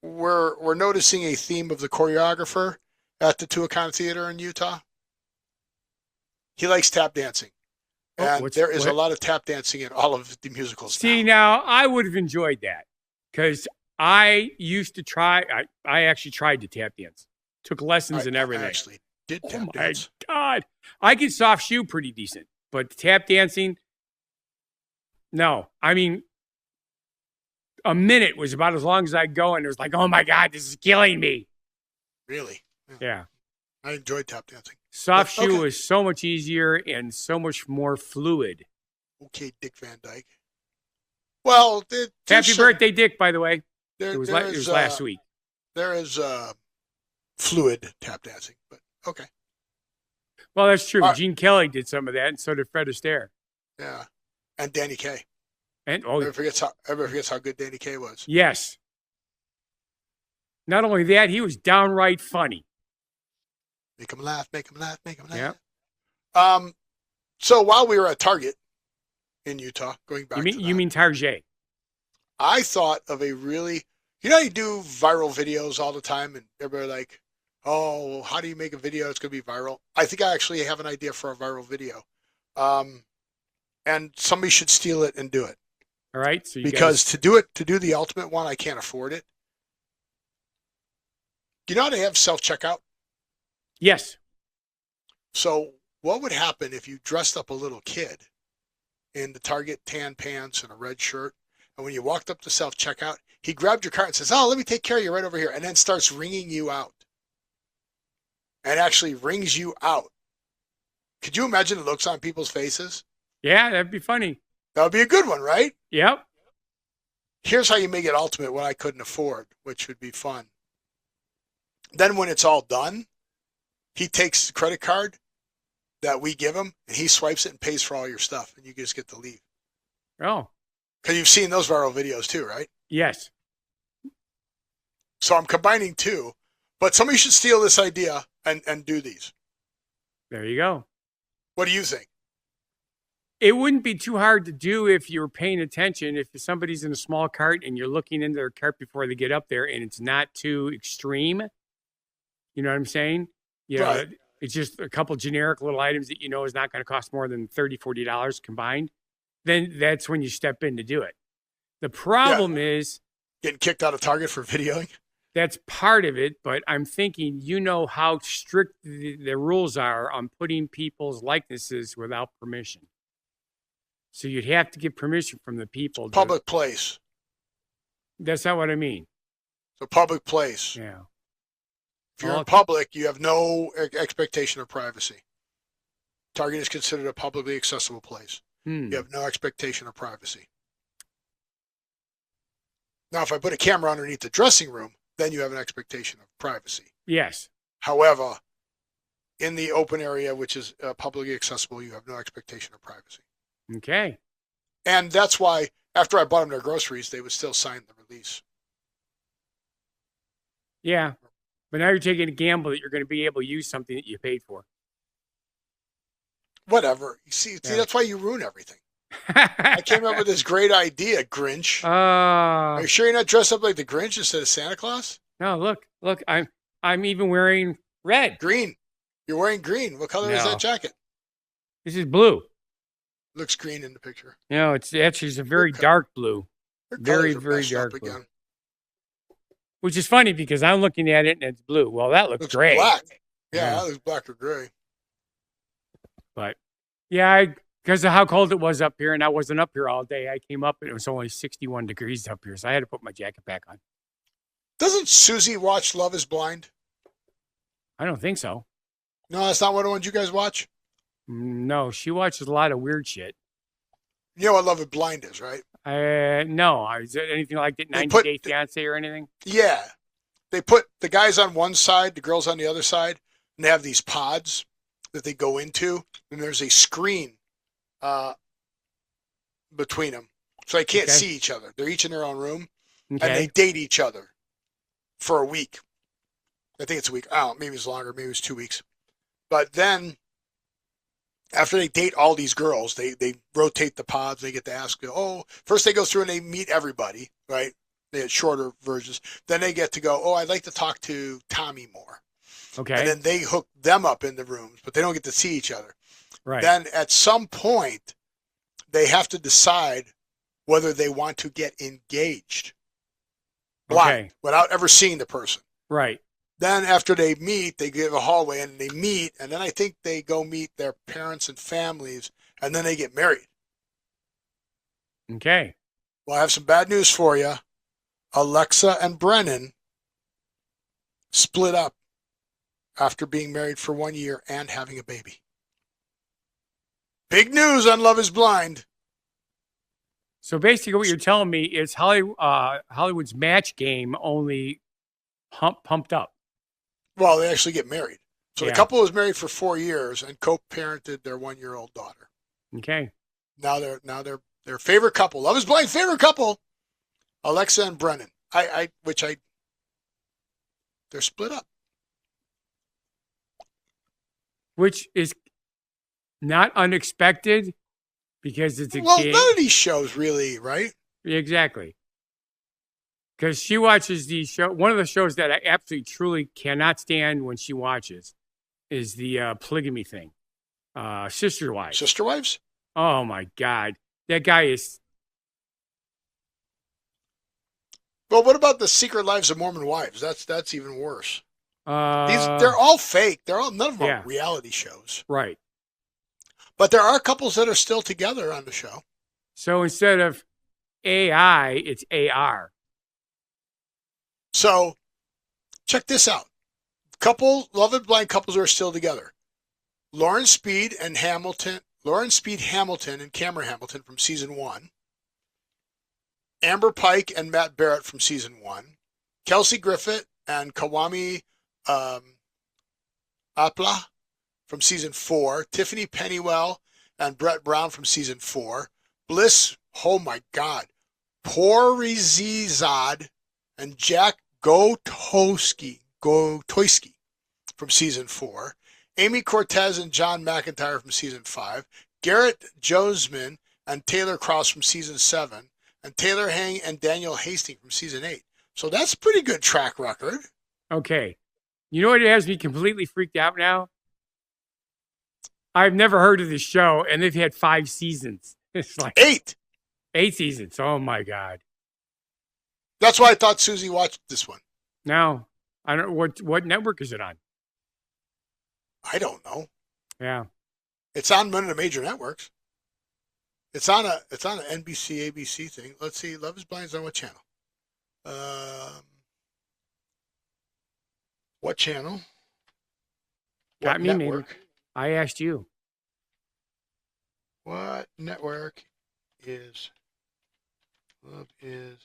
we're noticing a theme of the choreographer at the Tuacahn Theater in Utah. He likes tap dancing. And there is a lot of tap dancing in all of the musicals. See, now I would have enjoyed that because I used to try. I actually tried to tap dance, took lessons and everything. I actually did tap dance. Oh my God, I could soft shoe pretty decent, but tap dancing, no. I mean, a minute was about as long as I'd go, and it was like, oh my God, this is killing me. Really? Yeah. I enjoyed tap dancing. Soft shoe is so much easier and so much more fluid. Okay, Dick Van Dyke. Well, happy birthday, Dick, by the way. It was last week. There is fluid tap dancing, but okay. Well, that's true. Gene Kelly did some of that, and so did Fred Astaire. Yeah, and Danny Kaye. And everybody forgets how good Danny Kaye was. Yes. Not only that, he was downright funny. Make him laugh, make him laugh, make him laugh. Yeah. So while we were at Target in Utah, going back you mean Target? I thought of a really, how you do viral videos all the time, and everybody like, oh, how do you make a video that's going to be viral? I think I actually have an idea for a viral video, and somebody should steal it and do it. All right. So to do the ultimate one, I can't afford it. Do you know how to have self-checkout? Yes. So what would happen if you dressed up a little kid in the Target tan pants and a red shirt, and when you walked up to self-checkout, he grabbed your cart and says, oh, let me take care of you right over here, and then starts ringing you out. And actually rings you out. Could you imagine the looks on people's faces? Yeah, that'd be funny. That would be a good one, right? Yep. Here's how you make it ultimate, what I couldn't afford, which would be fun. Then when it's all done, he takes the credit card that we give him, and he swipes it and pays for all your stuff, and you just get to leave. Oh. Because you've seen those viral videos too, right? Yes. So I'm combining two, but somebody should steal this idea and do these. There you go. What do you think? It wouldn't be too hard to do if you were paying attention. If somebody's in a small cart and you're looking into their cart before they get up there and it's not too extreme, you know what I'm saying? Right. It's just a couple generic little items that you know is not going to cost more than $30, $40 combined. Then that's when you step in to do it. The problem is getting kicked out of Target for videoing. That's part of it, but I'm thinking, you know how strict the rules are on putting people's likenesses without permission. So you'd have to get permission from the people. Public place. That's not what I mean. It's a public place. Yeah. If you're in public, you have no expectation of privacy. Target is considered a publicly accessible place. You have no expectation of privacy. Now, if I put a camera underneath the dressing room, then you have an expectation of privacy. Yes. However, in the open area, which is publicly accessible, you have no expectation of privacy. Okay. And that's why after I bought them their groceries, they would still sign the release. Yeah. But now you're taking a gamble that you're going to be able to use something that you paid for. Whatever. See, that's why you ruin everything. I came up with this great idea, Grinch. Are you sure you're not dressed up like the Grinch instead of Santa Claus? No, look, I'm even wearing red. Green. You're wearing green. What color is No, that jacket? this is blue. Looks green in the picture. No, it's actually a Your, very dark blue. your Very, colors are very messed up dark blue. again. Which is funny because I'm looking at it and it's blue. Well, that looks Looks gray. black. Yeah, Yeah. that looks black or gray. But yeah, because of how cold it was up here, and I wasn't up here all day. I came up and it was only 61 degrees up here, so I had to put my jacket back on. Doesn't Susie watch Love is Blind? I don't think so. No, that's not one of the ones you guys watch? No, she watches a lot of weird shit. You know what Love is Blind is, right? No. Is it anything like that 90 Day Fiance or anything? Yeah. They put the guys on one side, the girls on the other side, and they have these pods that they go into, and there's a screen between them. So they can't see each other. They're each in their own room, and they date each other for a week. I think it's a week. I don't know, maybe it's longer. Maybe it's 2 weeks. But then after they date all these girls, they rotate the pods. They get to ask, first they go through and they meet everybody, right? They had shorter versions. Then they get to go, I'd like to talk to Tommy more. Okay. And then they hook them up in the rooms, but they don't get to see each other. Right. Then at some point, they have to decide whether they want to get engaged. Blind, without ever seeing the person. Right. Then after they meet, they give a hallway and they meet, and then I think they go meet their parents and families, and then they get married. Okay. Well, I have some bad news for you. Alexa and Brennon split up after being married for 1 year and having a baby. Big news on Love is Blind. So basically what you're telling me is Hollywood's Match Game only pumped up. Well, they actually get married. So the couple was married for 4 years and co-parented their 1-year-old daughter. Okay. Now they're their favorite couple. Love is Blind favorite couple. Alexa and Brennon. They're split up. Which is not unexpected because it's a none of these shows really, right? Exactly. Because she watches these shows. One of the shows that I absolutely truly cannot stand when she watches is the polygamy thing. Sister Wives. Sister Wives? Oh my God. That guy is. Well, what about the Secret Lives of Mormon Wives? That's even worse. They're all fake. None of them are reality shows. Right. But there are couples that are still together on the show. So instead of AI, it's AR. So check this out. Love and Blind couples are still together. Lauren Speed Hamilton and Cameron Hamilton from season 1. Amber Pike and Matt Barrett from season 1. Kelsey Griffith and Kawami Apla from season 4. Tiffany Pennywell and Brett Brown from season 4. Bliss, oh my God, Porizizad and Jack Gotoyski from season 4. Amy Cortez and John McIntyre from season 5. Garrett Josman and Taylor Cross from season 7. And Taylor Hang and Daniel Hastings from season 8. So that's a pretty good track record. Okay. You know what has me completely freaked out now? I've never heard of this show, and they've had 5 seasons. It's like 8. 8 seasons. Oh, my God. That's why I thought Susie watched this one. Now, I don't know what network is it on? I don't know. Yeah. It's on one of the major networks. It's on an NBC, ABC thing. Let's see. Love is Blind is on what channel? What channel? Got What me, network? maybe. I asked you. What network is Love is?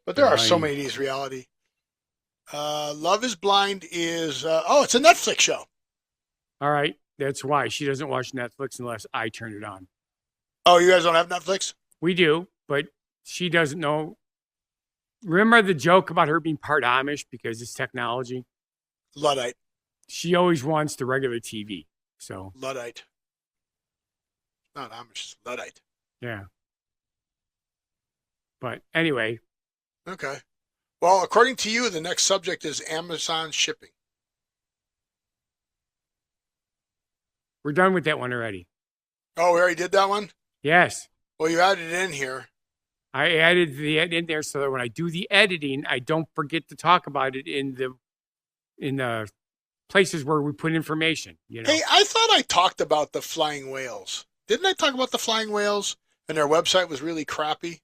But there are so many of these reality. Love is Blind is, it's a Netflix show. All right. That's why she doesn't watch Netflix unless I turn it on. Oh, you guys don't have Netflix? We do, but she doesn't know. Remember the joke about her being part Amish because it's technology? Luddite. She always wants the regular TV. So Luddite. Not Amish, it's Luddite. Yeah. But anyway. Okay. Well, according to you, the next subject is Amazon shipping. We're done with that one already. Oh, we already did that one? Yes. Well, you added it in here. I added the ed in there so that when I do the editing, I don't forget to talk about it in the places where we put information. You know. Hey, I thought I talked about the flying whales. Didn't I talk about the flying whales? And their website was really crappy.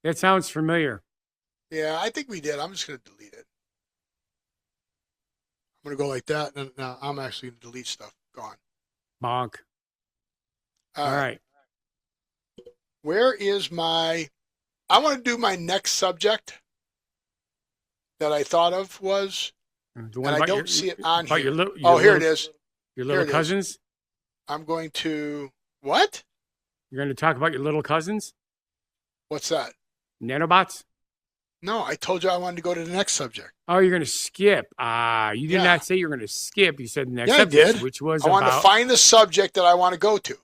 That sounds familiar. Yeah, I think we did. I'm just going to delete it. I'm going to go like that. And now I'm actually going to delete stuff. Gone. Bonk. All right. Where is my... I want to do my next subject that I thought of was... And I don't see it on here. Here it is. Your little cousins? I'm going to... What? You're going to talk about your little cousins? What's that? Nanobots? No, I told you I wanted to go to the next subject. Oh, you're going to skip. You did not say you're going to skip. You said the next subject, I did. Which was I wanted to find the subject that I want to go to.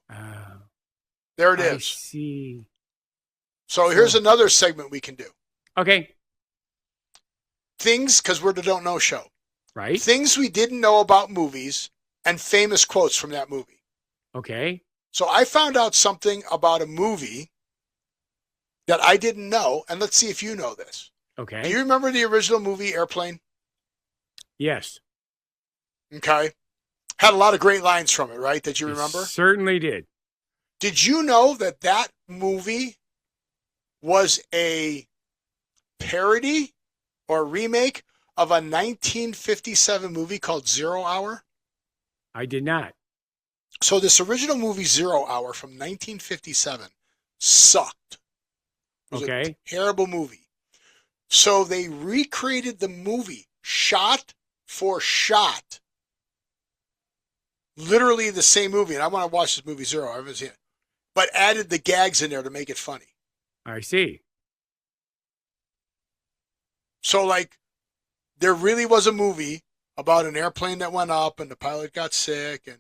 There it is. I see. So here's another segment we can do. Okay. Things, because we're the Don't Know show. Right. Things we didn't know about movies and famous quotes from that movie. Okay. So I found out something about a movie that I didn't know, and let's see if you know this. Okay. Do you remember the original movie Airplane? Yes. Okay. Had a lot of great lines from it, right, that you remember? Certainly did. Did you know that that movie was a parody or remake of a 1957 movie called 0 Hour? I did not. So this original movie 0 Hour from 1957 sucked. It was a terrible movie. So they recreated the movie shot for shot. Literally the same movie. And I want to watch this movie 0 Hour. I haven't seen it. But added the gags in there to make it funny. I see. So like there really was a movie about an airplane that went up and the pilot got sick and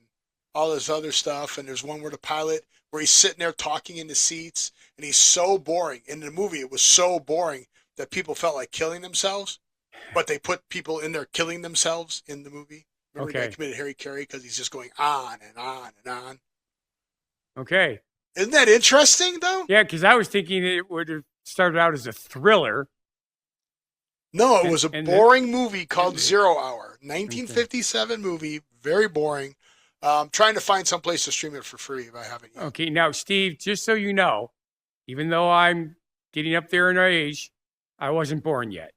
all this other stuff. And there's one where the pilot, where he's sitting there talking in the seats and he's so boring. In the movie, it was so boring that people felt like killing themselves, but they put people in there killing themselves in the movie. Remember the guy committed Harry Carey because he's just going on and on and on. Okay. Isn't that interesting though? Yeah, because I was thinking it would have started out as a thriller. No, it was a boring movie called 0 Hour. 1957 movie, very boring. Trying to find some place to stream it for free if I haven't yet. Okay, now, Steve, just so you know, even though I'm getting up there in age, I wasn't born yet.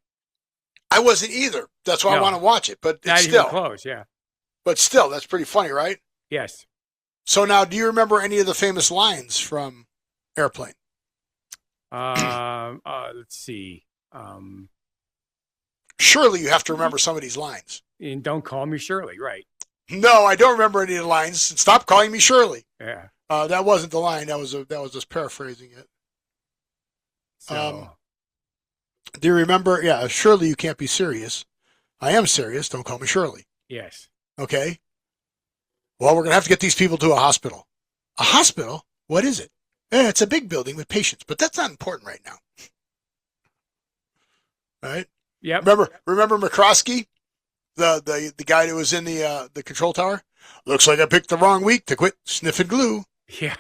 I wasn't either. That's why I want to watch it. But not it's still even close, yeah. But still, that's pretty funny, right? Yes. So now, do you remember any of the famous lines from Airplane? Let's see. Surely you have to remember some of these lines. And don't call me Shirley, right? No, I don't remember any of the lines. Stop calling me Shirley. Yeah. That wasn't the line. That was just paraphrasing it. So. Do you remember? Yeah, surely you can't be serious. I am serious. Don't call me Shirley. Yes. Okay. Well, we're going to have to get these people to a hospital. A hospital? What is it? It's a big building with patients, but that's not important right now. Right? Yep. Remember McCroskey? The guy that was in the control tower? Looks like I picked the wrong week to quit sniffing glue. Yeah.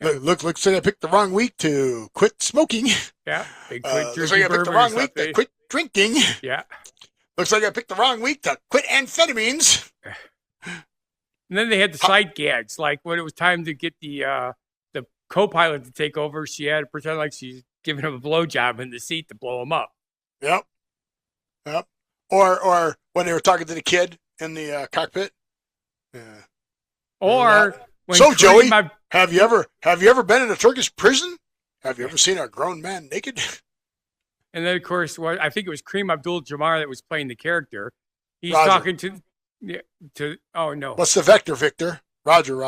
Looks like I picked the wrong week to quit smoking. Yeah. Looks like I picked the wrong week to quit drinking. Yeah. Looks like I picked the wrong week to quit amphetamines. And then they had the sight gags, like when it was time to get the co-pilot to take over, she had to pretend like she's giving him a blowjob in the seat to blow him up. Yep. Or when they were talking to the kid in the cockpit. Yeah. Or when so Joey, have you ever been in a Turkish prison? Have you ever seen a grown man naked? And then of course, I think it was Kareem Abdul-Jabbar that was playing the character. He's Roger. talking to oh no. What's the vector, Victor? Roger.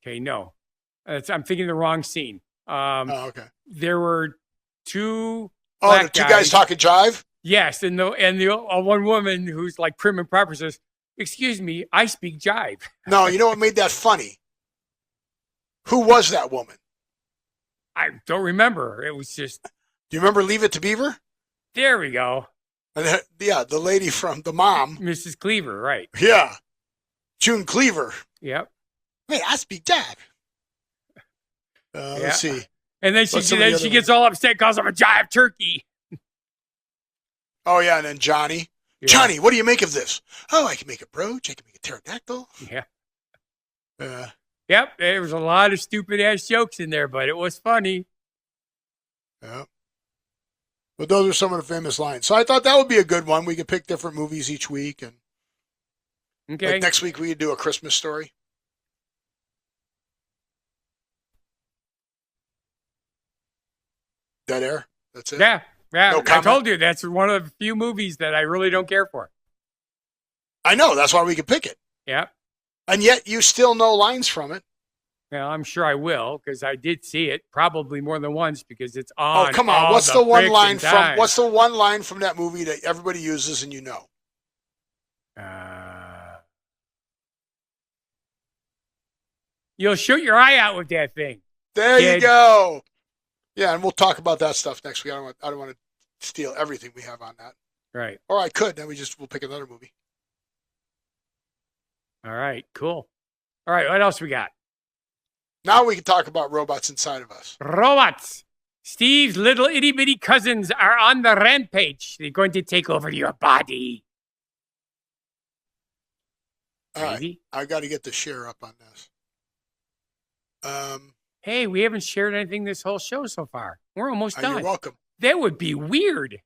Okay, no. I'm thinking the wrong scene. Okay. There were two. The two guys talking jive. Yes, and the one woman who's like prim and proper says, "Excuse me, I speak jive." No, you know what made that funny? Who was that woman? I don't remember. It was just. Do you remember Leave It to Beaver? There we go. And the lady from the mom, Mrs. Cleaver, right? Yeah. June Cleaver. Yep. Wait, I speak Dad. Let's see. And then she gets all upset, calls him a jive turkey. Oh, yeah, and then Johnny. Yeah. Johnny, what do you make of this? Oh, I can make a brooch. I can make a pterodactyl. Yeah. Yep, there was a lot of stupid-ass jokes in there, but it was funny. Yeah. But those are some of the famous lines. So I thought that would be a good one. We could pick different movies each week. And okay. Like next week, we could do a Christmas story. Dead air? That's it? Yeah. No I told you, that's one of the few movies that I really don't care for. I know. That's why we could pick it. Yeah. And yet you still know lines from it. Well, I'm sure I will, because I did see it probably more than once because it's on. Oh, come on. What's the one line from that movie that everybody uses and you know? You'll shoot your eye out with that thing. There you go. Yeah, and we'll talk about that stuff next week. I don't want to steal everything we have on that. Right. Or I could. Then we'll pick another movie. All right. Cool. All right. What else we got? Now we can talk about robots inside of us. Robots. Steve's little itty-bitty cousins are on the rampage. They're going to take over your body. All right. I got to get the share up on this. Hey, we haven't shared anything this whole show so far. We're almost done. You're welcome. That would be weird.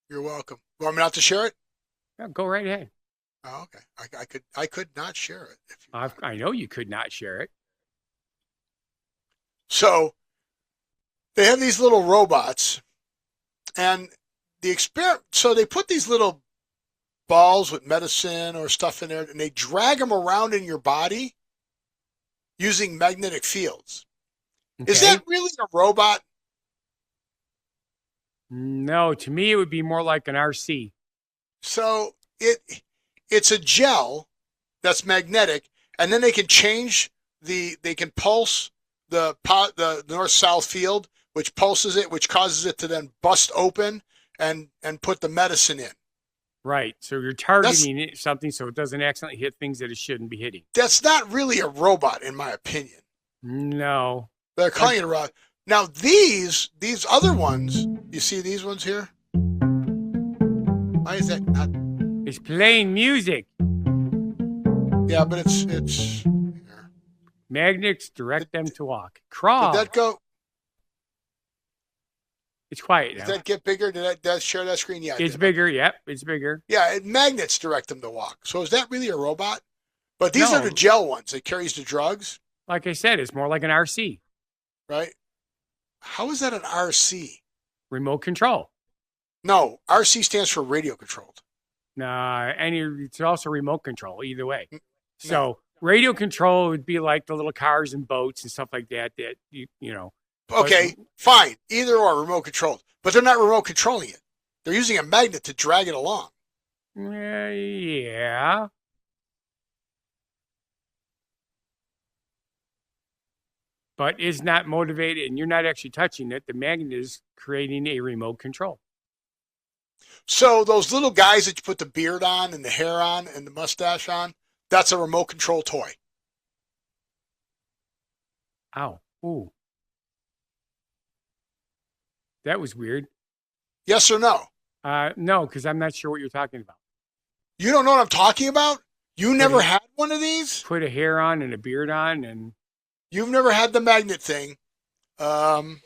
You're welcome. You want me not to share it? Yeah, go right ahead. Oh, okay. I could not share it. If you I know you could not share it. So they have these little robots, and so they put these little balls with medicine or stuff in there, and they drag them around in your body using magnetic fields. Okay. Is that really a robot? No, to me it would be more like an RC. So it's a gel that's magnetic, and then they can change they can pulse the north-south field, which pulses it, which causes it to then bust open and put the medicine in. Right. So you're targeting something so it doesn't accidentally hit things that it shouldn't be hitting. That's not really a robot, in my opinion. No. They're calling it a robot. Now, these other ones, you see these ones here? Why is that not? It's playing music. Yeah, but it's here. Magnets direct them to walk. Crawl. Did that go? It's quiet now. Did that get bigger? Did that share that screen? Yeah. It's bigger. Yep, it's bigger. Yeah, magnets direct them to walk. So is that really a robot? But these are the gel ones that carries the drugs. Like I said, it's more like an RC. Right? How is that an RC? Remote control. No, RC stands for radio controlled. Nah, it's also remote control either way. No. So radio control would be like the little cars and boats and stuff like that you know. Okay, fine. Either or remote controlled. But they're not remote controlling it. They're using a magnet to drag it along. Yeah. But is not motivated, and you're not actually touching it. The magnet is creating a remote control. So those little guys that you put the beard on and the hair on and the mustache on, that's a remote control toy. Ow. Ooh. That was weird. Yes or no? No, because I'm not sure what you're talking about. You don't know what I'm talking about? You never had one of these? Put a hair on and a beard on and... You've never had the magnet thing. The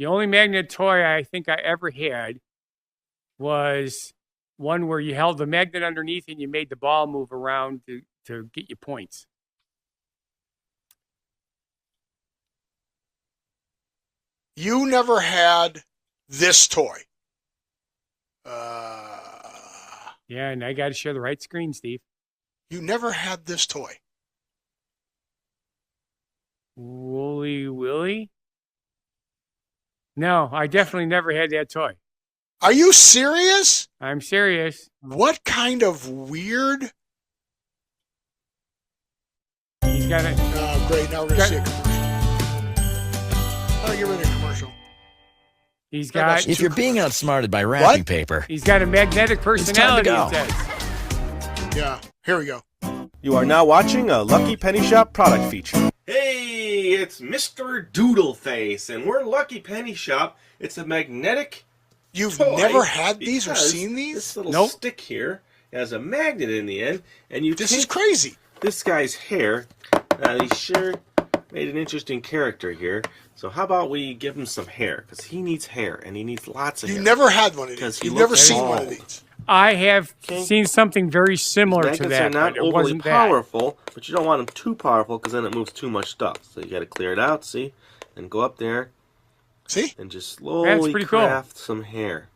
only magnet toy I think I ever had was one where you held the magnet underneath and you made the ball move around to get you points. You never had this toy. Yeah, and I got to share the right screen, Steve. You never had this toy. Wooly Willy? No, I definitely never had that toy. Are you serious? I'm serious. What kind of weird? He's got it. Oh, great. Now we're going to see a commercial. I'll get rid of the commercial. He's got... If you're being outsmarted by wrapping paper... He's got a magnetic personality, it's time to go. He says. Yeah. Here we go. You are now watching a Lucky Penny Shop product feature. Hey, it's Mr. Doodleface, and we're Lucky Penny Shop. It's a magnetic You've toy never had these or because seen these? This little Nope. stick here has a magnet in the end, and you This take is crazy. this guy's hair. He sure made an interesting character here. So how about we give him some hair? Because he needs hair, and he needs lots of You hair. never had one of Because these. he You've never looks seen one of bald. these. I have Okay. seen something very similar to Magnets that, are not but it overly wasn't that. powerful, but you don't want them too powerful because then it moves too much stuff. So you got to clear it out, see, and go up there See? and just slowly pretty cool. craft some hair.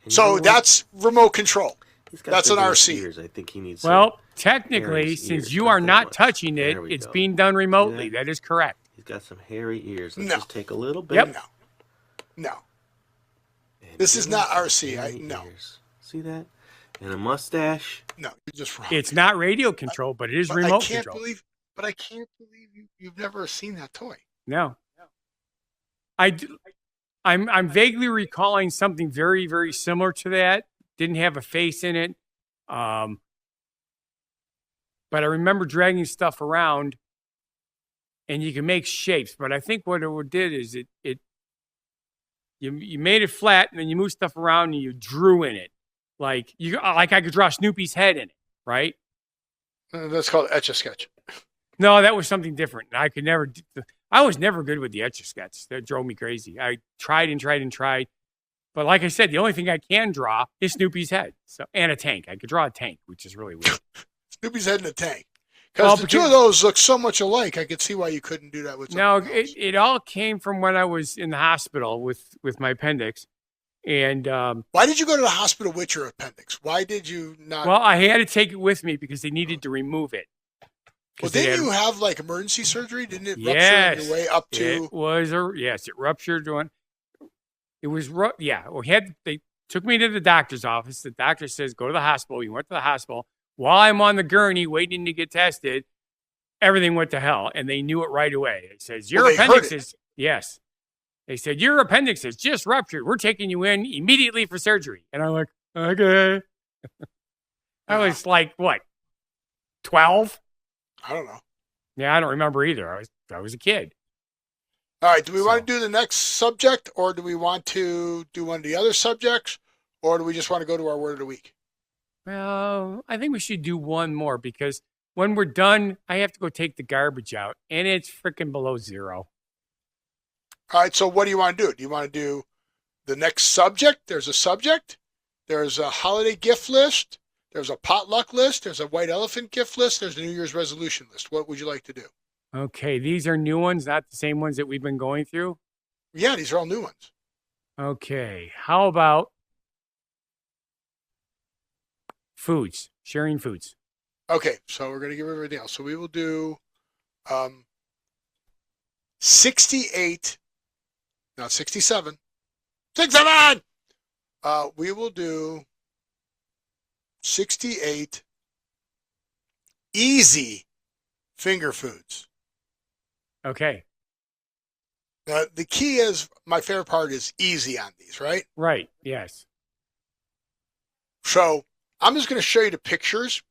And you know So what? that's remote control. He's got that's an big enough RC. Ears. I think he needs. Well, some technically, hairy since ears, you not are that not much. touching it, There we it's go. being done remotely. See that? That is correct. He's got some hairy ears. Let's No. just take a little bit. Yep. No. No. and This give is him not some RC. hairy No. ears. See that? And a mustache. No. You're just wrong. It's not radio control, but it is But remote I can't control. believe you've never seen that toy. No. I'm vaguely recalling something very, very similar to that. Didn't have a face in it. But I remember dragging stuff around and you can make shapes. But I think what it did is you made it flat and then you moved stuff around and you drew in it. Like I could draw Snoopy's head in it, right? That's called Etch-a-Sketch. No, that was something different. I was never good with the Etch-a-Sketch. That drove me crazy. I tried and tried and tried. But like I said, the only thing I can draw is Snoopy's head. And a tank. I could draw a tank, which is really weird. Snoopy's head in a tank. Well, Because the two of those look so much alike, I could see why you couldn't do that with No, something else. it all came from when I was in the hospital with my appendix. And, Why did you go to the hospital with your appendix? Why did you not? well, I had to take it with me because they needed to remove it. Well, 'Cause they didn't had- you have like emergency surgery? Didn't it rupture on Yes. your way up to? It was yes, it ruptured one. It was yeah. Well, they took me to the doctor's office. The doctor says go to the hospital. We went to the hospital. While I'm on the gurney waiting to get tested, everything went to hell, and they knew it right away. It says your Well, they heard appendix it. is yes. They said your appendix is just ruptured. We're taking you in immediately for surgery. And I'm like, okay. I was like what, 12? I don't know. Yeah, I don't remember either. I was a kid. All right. Do we want So- to do the next subject, or do we want to do one of the other subjects, or do we just want to go to our word of the week? Well, I think we should do one more because when we're done, I have to go take the garbage out, and it's freaking below zero. All right. So what do you want to do? Do you want to do the next subject? There's a subject. There's a holiday gift list. There's a potluck list. There's a white elephant gift list. There's a New Year's resolution list. What would you like to do? Okay, these are new ones, not the same ones that we've been going through. Yeah, these are all new ones. Okay, how about foods, sharing foods? Okay, so we're going to give everything else. So we will do 68, not 67. 67! We will do 68 easy finger foods. Okay, The key is, my favorite part is easy on these, right? right, yes. So I'm just going to show you the pictures.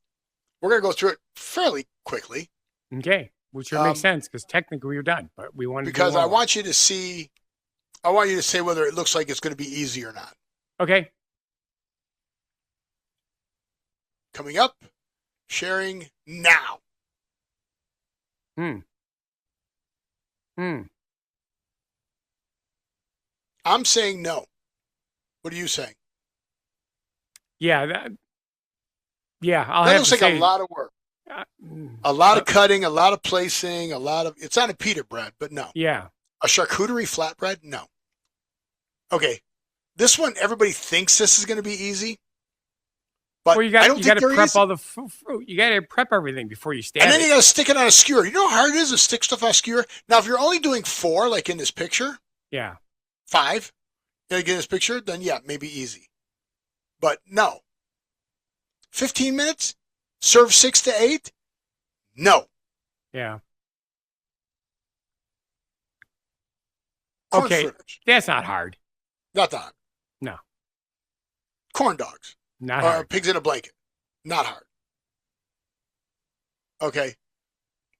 We're going to go through it fairly quickly Okay, which would make sense because technically we're done, but we want to because do one I more. want you to see, I want you to say whether it looks like it's going to be easy or not. Okay, Coming up, sharing now. hmm. I'm saying no. What are you saying? Yeah, I'll That have looks to like say, a lot of work. mm, A lot of cutting, a lot of placing, it's not a pita bread, but no. yeah, A charcuterie flatbread? No. Okay. This one, everybody thinks this is going to be easy. But well, you I got don't you think got to they're prep easy. all the fruit. You got to prep everything before you stab And then it. you got to stick it on a skewer. You know how hard it is to stick stuff on a skewer? Now, if you're only doing 4, like in this picture, Yeah, 5, you get this picture, then yeah, maybe easy. But no. 15 minutes? Serve 6 to 8? No. yeah. Corn Okay. fritters. That's not hard. Not that. No. Corn dogs. Not Or hard. pigs in a blanket. Not hard. Okay.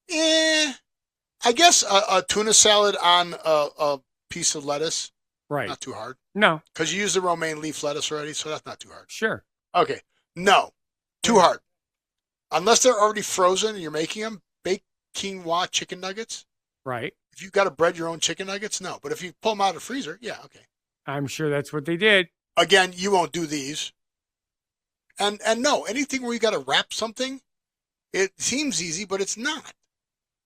I guess a tuna salad on a piece of lettuce, Right. not too hard. No. Because you use the romaine leaf lettuce already, so that's not too hard. Sure. Okay. No. Too Yeah. hard. Unless they're already frozen and you're making them, bake quinoa chicken nuggets. Right. If you've got to bread your own chicken nuggets, no. But if you pull them out of the freezer, yeah, okay. I'm sure that's what they did. Again, you won't do these. And no, anything where you got to wrap something, it seems easy, but it's not.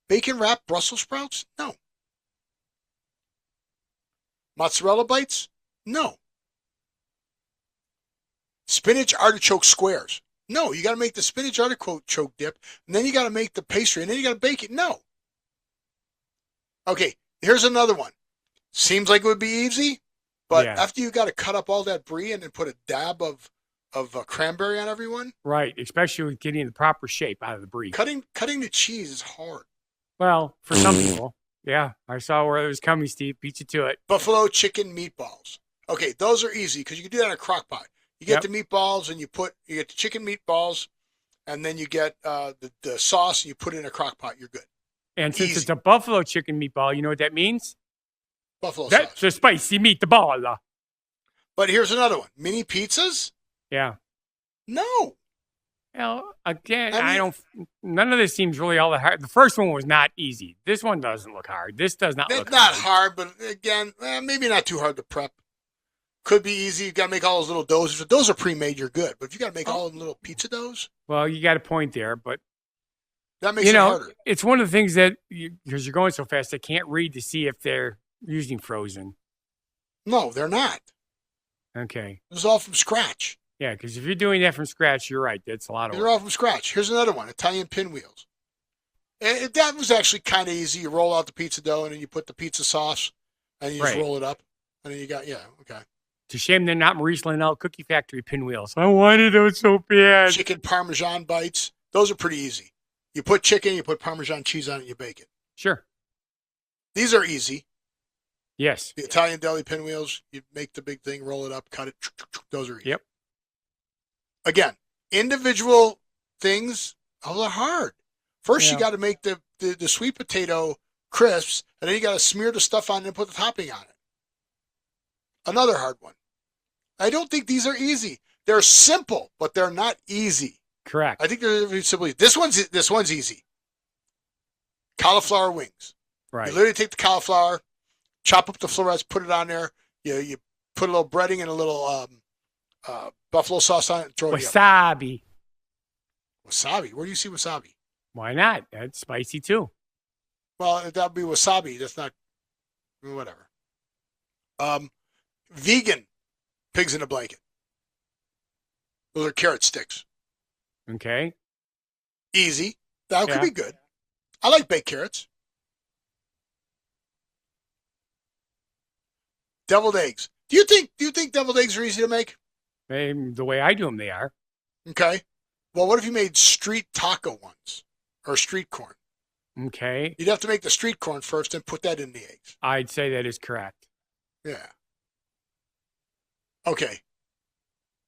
Bacon wrapped Brussels sprouts? No. Mozzarella bites? No. Spinach artichoke squares? No, you got to make the spinach artichoke dip, and then you got to make the pastry, and then you got to bake it. No. Okay, here's another one. Seems like it would be easy, but Yeah. after you got to cut up all that brie and then put a dab of cranberry on everyone, Right. Especially with getting the proper shape out of the brie. cutting the cheese is hard. Well, for some people. Yeah. I saw where it was coming, Steve. Beat you to it. Buffalo chicken meatballs. Okay, those are easy because you can do that in a crock pot. You get the meatballs and you get the chicken meatballs, and then you get the sauce and you put it in a crock pot. You're good. And since Easy. it's a buffalo chicken meatball, you know what that means? Buffalo That's sauce. a spicy meatball. But here's another one. Mini pizzas? Yeah. No. Well, again, I mean- none of this seems really all that hard. The first one was not easy. This one doesn't look hard. This does not It's look not hard. hard, but again, maybe not too hard to prep. Could be easy. You got to make all those little doughs. If those are pre-made, you're good. But if you got to make all them little pizza doughs, Well, you got a point there, but that makes you it know, harder. it's one of the things that because you're going so fast, I can't read to see if they're using frozen. No, they're not. Okay. This is all from scratch. Yeah, because if you're doing that from scratch, you're right. That's a lot of They're work. all from scratch. Here's another one, Italian pinwheels. That was actually kind of easy. You roll out the pizza dough, and then you put the pizza sauce, and you just Right. roll it up. And then you got, okay. It's a shame they're not Maurice Linnell Cookie Factory pinwheels. I wanted those so bad. Chicken Parmesan bites. Those are pretty easy. You put chicken, you put Parmesan cheese on it, and you bake it. Sure. These are easy. Yes. The Italian deli pinwheels, you make the big thing, roll it up, cut it. Those are easy. Yep. Again, individual things, those are hard. First, Yeah. you got to make the sweet potato crisps, and then you got to smear the stuff on it and put the topping on it. Another hard one. I don't think these are easy. They're simple, but they're not easy. Correct. I think they're very simple. This one's easy. Cauliflower wings. Right. You literally take the cauliflower, chop up the florets, put it on there. You put a little breading and a little buffalo sauce on it, and throw it in. Wasabi. Wasabi. Where do you see wasabi? Why not? That's spicy too. Well, that'd be wasabi. That's not whatever. Vegan pigs in a blanket. Those are carrot sticks. Okay. Easy. That could Yeah. be good. I like baked carrots. Deviled eggs. Do you think deviled eggs are easy to make? The way I do them, they are. Okay. Well, what if you made street taco ones or street corn? Okay. You'd have to make the street corn first and put that in the eggs. I'd say that is correct. Yeah. Okay.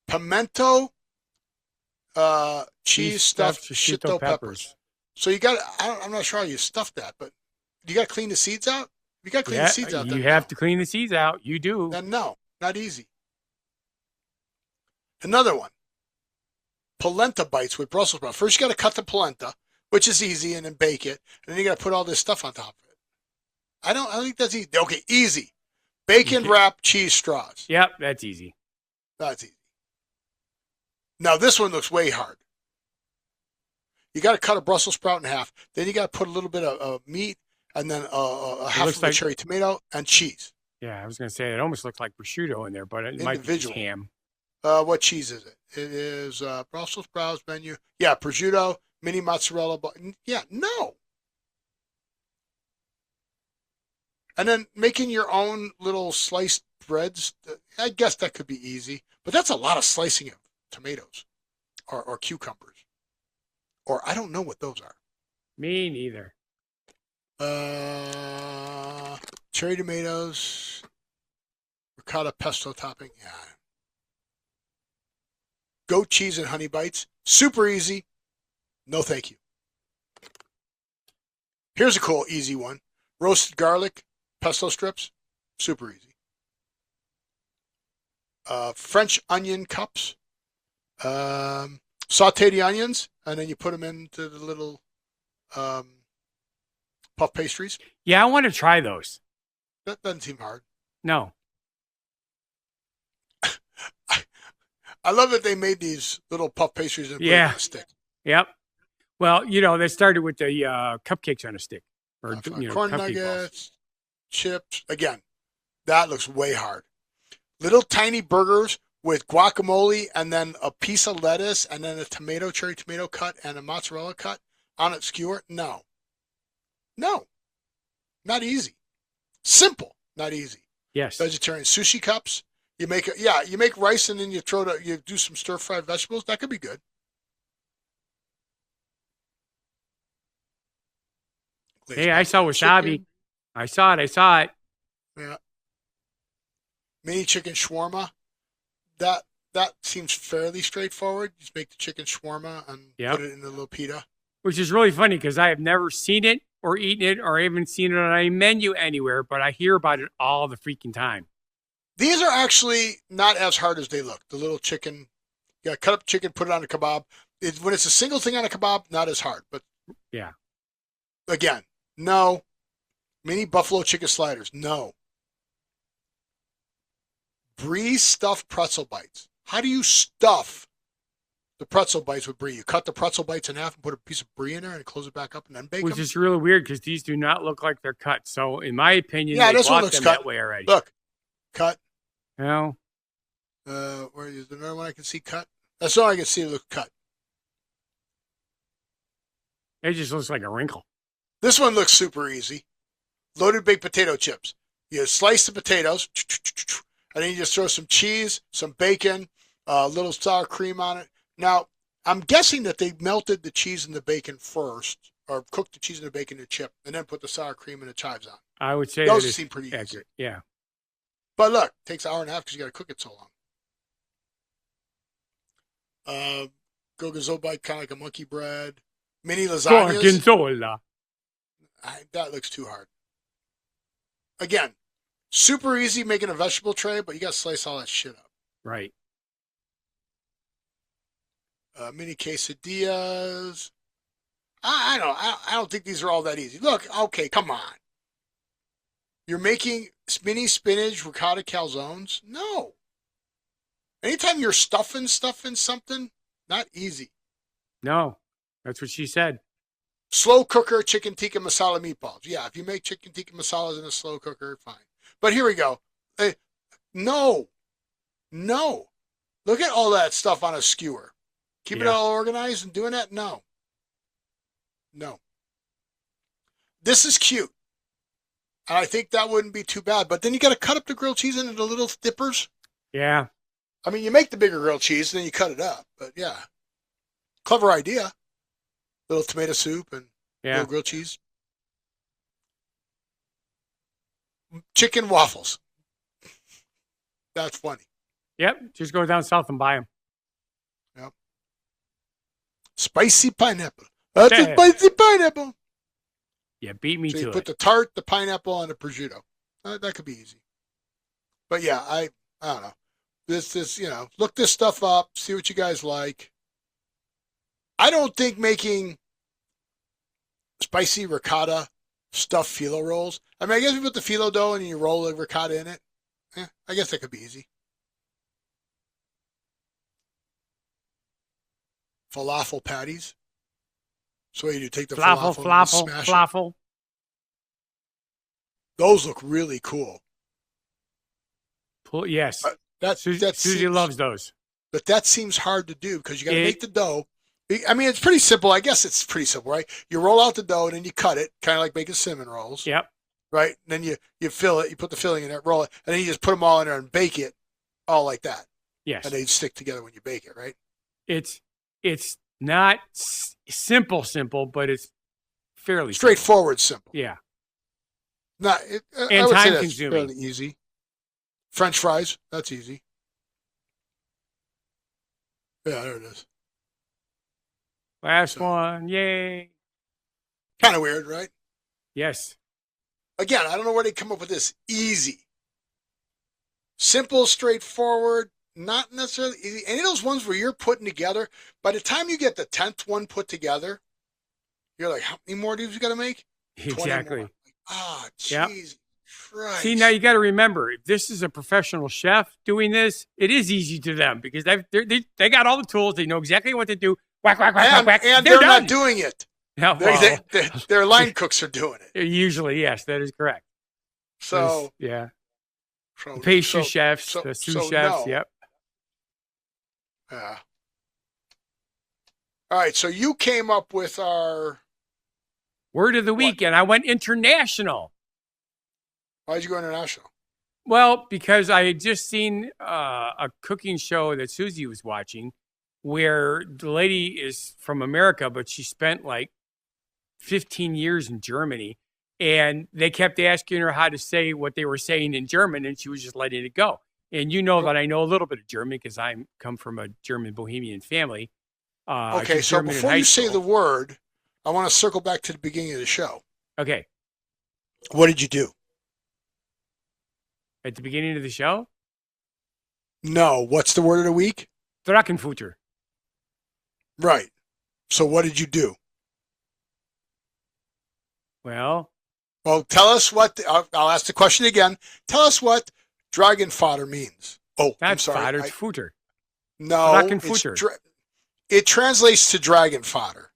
Pimento, cheese stuffed shito peppers. So you got. I'm not sure how you stuff that, but you got to clean the seeds out. You got to clean the seeds out. You have to clean the seeds out. You do. Then no, not easy. Another one. Polenta bites with Brussels sprouts. First, you got to cut the polenta, which is easy, and then bake it, and then you got to put all this stuff on top of it. I don't think that's easy. Okay, easy. Bacon wrapped cheese straws. Yep, that's easy. That's easy. Now this one looks way hard. You got to cut a Brussels sprout in half. Then you got to put a little bit of meat, and then a half of a cherry tomato and cheese. Yeah, I was going to say it almost looked like prosciutto in there, but it might be just ham. What cheese is it? It is Brussels sprouts menu. Yeah, prosciutto, mini mozzarella. Yeah, no. And then making your own little sliced breads. I guess that could be easy, but that's a lot of slicing of tomatoes or cucumbers. Or I don't know what those are. Me neither. Cherry tomatoes, ricotta pesto topping. Yeah. Goat cheese and honey bites. Super easy. No, thank you. Here's a cool, easy one. Roasted garlic, pesto strips, super easy. French onion cups. Saute the onions, and then you put them into the little puff pastries. Yeah, I want to try those. That doesn't seem hard. No. I love that they made these little puff pastries and put it on a stick. Yep. Well, they started with the cupcakes on a stick. Or Corn cupcake nuggets, balls. chips. Again, that looks way hard. Little tiny burgers with guacamole and then a piece of lettuce and then a cherry tomato cut and a mozzarella cut on its skewer. No. Not easy. Simple, not easy. Yes. Vegetarian sushi cups. You make rice and then you do some stir fried vegetables. That could be good. Hey, I saw wasabi. Chicken. I saw it. Yeah. Mini chicken shawarma. That seems fairly straightforward. Just make the chicken shawarma and put it in the little pita. Which is really funny because I have never seen it or eaten it or even seen it on a menu anywhere, but I hear about it all the freaking time. These are actually not as hard as they look. The little chicken, cut up chicken, put it on a kebab. When it's a single thing on a kebab, not as hard. But yeah, again, no. Mini buffalo chicken sliders, no. Brie stuffed pretzel bites. How do you stuff the pretzel bites with brie? You cut the pretzel bites in half and put a piece of brie in there and close it back up and then bake them? Which is really weird because these do not look like they're cut. So in my opinion, Yeah, they this one bought looks them cut. that way already. Look, cut. No. Where is there another one I can see cut? That's all I can see. It looks cut. It just looks like a wrinkle. This one looks super easy. Loaded baked potato chips. You slice the potatoes, and then you just throw some cheese, some bacon, a little sour cream on it. Now, I'm guessing that they melted the cheese and the bacon first, or cooked the cheese and the bacon in the chip, and then put the sour cream and the chives on. I would say those seem pretty accurate. easy. Yeah. But look, it takes an hour and a half because you got to cook it so long. Gorgonzola, kind of like a monkey bread. Mini lasagnas. Gorgonzola. That looks too hard. Again, super easy making a vegetable tray, but you got to slice all that shit up. Right. Mini quesadillas. I don't think these are all that easy. Look, okay, come on. You're making mini spinach ricotta calzones? No. Anytime you're stuffing stuff in something, not easy. No, that's what she said. Slow cooker chicken tikka masala meatballs. Yeah, if you make chicken tikka masalas in a slow cooker, fine. But here we go. No. Look at all that stuff on a skewer. Keep it all organized and doing that? No. This is cute. And I think that wouldn't be too bad. But then you got to cut up the grilled cheese into little dippers. Yeah. I mean, you make the bigger grilled cheese and then you cut it up. But yeah. Clever idea. Little tomato soup and little grilled cheese. Chicken waffles. That's funny. Yep. Just go down south and buy them. Yep. Spicy pineapple. That's a spicy pineapple. Yeah, beat me so to it. You put the tart, the pineapple, and the prosciutto. That could be easy. But yeah, I don't know. This look this stuff up. See what you guys like. I don't think making spicy ricotta stuffed phyllo rolls. I mean, I guess you put the phyllo dough and you roll the ricotta in it. I guess that could be easy. Falafel patties. So what you do, take the falafel and smash it. Those look really cool. Yes. Susie seems, loves those. But that seems hard to do because you got to make the dough. I mean, it's pretty simple. I guess it's pretty simple, right? You roll out the dough and then you cut it, kind of like making cinnamon rolls. Yep. Right? And then you fill it, you put the filling in there, roll it, and then you just put them all in there and bake it all like that. Yes. And they stick together when you bake it, right? It's not simple, but it's fairly straightforward simple. Yeah. And I would time say consuming. Fairly easy. French fries, that's easy. Yeah, there it is. Last one, yay. Kind of weird, right? Yes. Again, I don't know where they come up with this. Easy. Simple, straightforward, not necessarily easy. Any of those ones where you're putting together, by the time you get the 10th one put together, you're like, how many more of these you got to make? 20 Exactly. more. Ah, Yep. jeez. Christ. See, now you got to remember, if this is a professional chef doing this, it is easy to them because they got all the tools. They know exactly what to do. Whack, whack, whack, whack, whack. And They're they're done. not doing it. No, well, Their line cooks are doing it. usually, yes, that is correct. So, yeah. so The pastry so- chefs, so- the sous so chefs, no. yep. Yeah. All right. So you came up with our. Word of the week, and I went international. Why'd you go international? Well, because I had just seen a cooking show that Susie was watching where the lady is from America, but she spent like 15 years in Germany. And they kept asking her how to say what they were saying in German, and she was just letting it go. And you know that I know a little bit of German because I come from a German Bohemian family. I Okay. took So German in before high you say school. the word, I want to circle back to the beginning of the show. Okay, What did you do? at the beginning of the show, No. What's the word of the week? Drachenfutter. Right. So what did you do? Well, Tell us what. I'll ask the question again. Tell us what Drachenfutter means. Oh, I'm that's sorry. fodder, it's Futter. No, Drachenfutter. it translates to dragon fodder.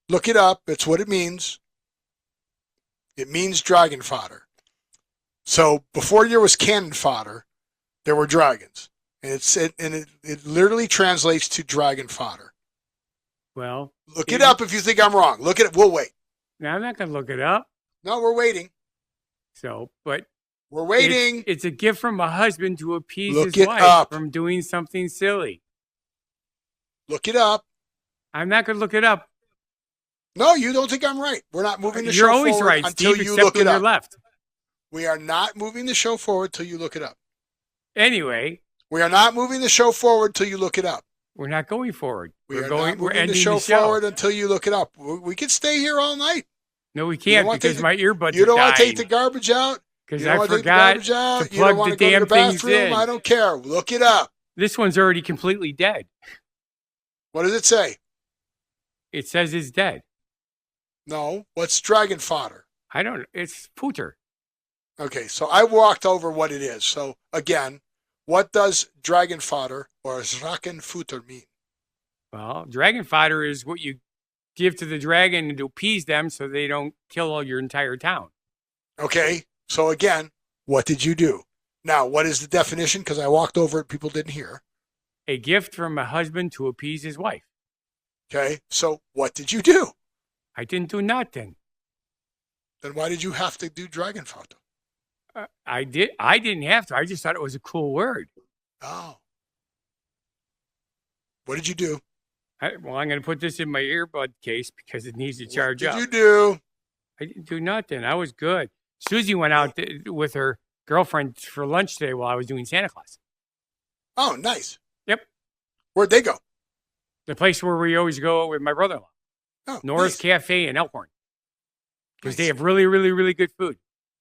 Look it up. It's what it means. It means dragon fodder. So before there was cannon fodder, there were dragons, and it literally translates to dragon fodder. Well, Look it up if you think I'm wrong. Look at it. We'll wait. now I'm not going to look it up. No, we're waiting. So, but We're waiting. It's a gift from a husband to appease Look his it wife up. from doing something silly. Look it up. I'm not going to look it up. No, you don't think I'm right. We're not moving the You're show always forward right, until Steve, you except look when it you're up. left. We are not moving the show forward till you look it up. Anyway, We are not moving the show forward till you look it up. we're not going forward. We We're are going. not We're moving ending the show the show. forward until you look it up. We could stay here all night. No, we You don't can't wanna because take my earbuds You don't are want to take dying. the garbage out. Because You don't I want to take the forgot garbage out. to You don't plug want the to go to damn the things bathroom. in. I don't care. Look it up. This one's already completely dead. What does it say? It says it's dead. No. What's dragon fodder? I don't. It's Futter. Okay, so I walked over what it is. So again, what does dragon fodder or Drachenfutter mean? Well, dragon fodder is what you give to the dragon to appease them so they don't kill all your entire town. Okay, so again, what did you do? Now, what is the definition? Because I walked over it, people didn't hear. A gift from a husband to appease his wife. Okay, so what did you do? I didn't do nothing. Then why did you have to do Drachenfutter? I didn't have to. I just thought it was a cool word. Oh. What did you do? I'm going to put this in my earbud case because it needs to charge What up. did you do? I didn't do nothing. I was good. Susie went out with her girlfriend for lunch today while I was doing Santa Claus. Oh, nice. Yep. Where'd they go? The place where we always go with my brother-in-law. Oh, Norris nice. Cafe in Elkhorn. Because they Nice. have really, really, really good food.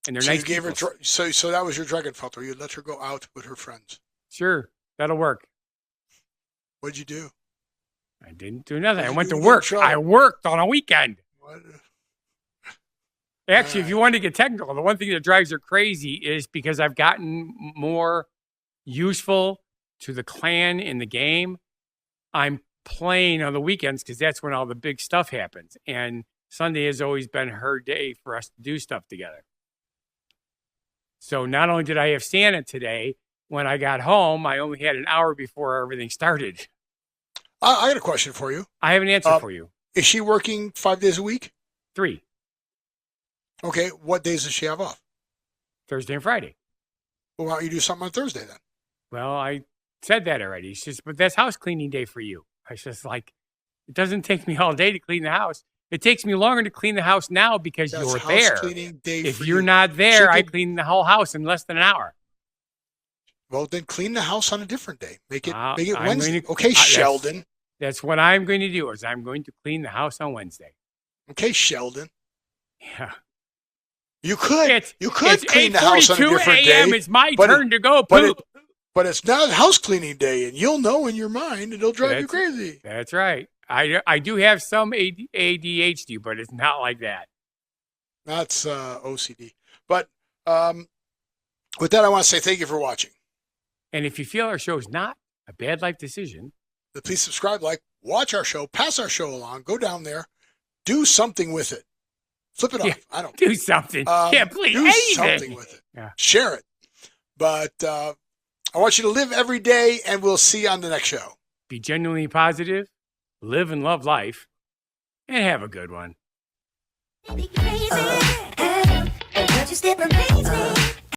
And they're So nice you gave her people. so that was your Drachenfutter. You let her go out with her friends. Sure, that'll work. What'd you do? I didn't do nothing. What'd I you went do to to get in work. trouble? I worked on a weekend. What? Actually, if you want to get technical, the one thing that drives her crazy is because I've gotten more useful to the clan in the game. I'm playing on the weekends because that's when all the big stuff happens. And Sunday has always been her day for us to do stuff together. So not only did I have Santa today, when I got home, I only had an hour before everything started. I got a question for you. I have an answer for you. Is she working 5 days a week? 3, Okay. What days does she have off? Thursday and Friday. Well, why don't you do something on Thursday then? Well, I said that already. She says, but that's house cleaning day for you. I was just like, it doesn't take me all day to clean the house. It takes me longer to clean the house now because That's you're house there. cleaning day If for you're you. not there, I could- clean the whole house in less than an hour. Well, then clean the house on a different day. Make it I'm Wednesday. going to- Okay, that's- Sheldon. That's what I'm going to do is I'm going to clean the house on Wednesday. Okay, Sheldon. Yeah. You could It's clean the house on a 8:42 different a.m. day. It's my but turn to go but poop. But it's not house cleaning day, and you'll know in your mind, and it'll drive you That's- crazy. That's right. I do have some ADHD, but it's not like that. That's OCD. But with that, I want to say thank you for watching. And if you feel our show is not a bad life decision, Please subscribe, like, watch our show, pass our show along, go down there, do something with it. Flip it off. Yeah, I don't do something. Yeah, please. do Anything. something with it. Yeah. Share it. But I want you to live every day, and we'll see you on the next show. Be genuinely positive, live and love life, and have a good one. Crazy, but you still amaze me.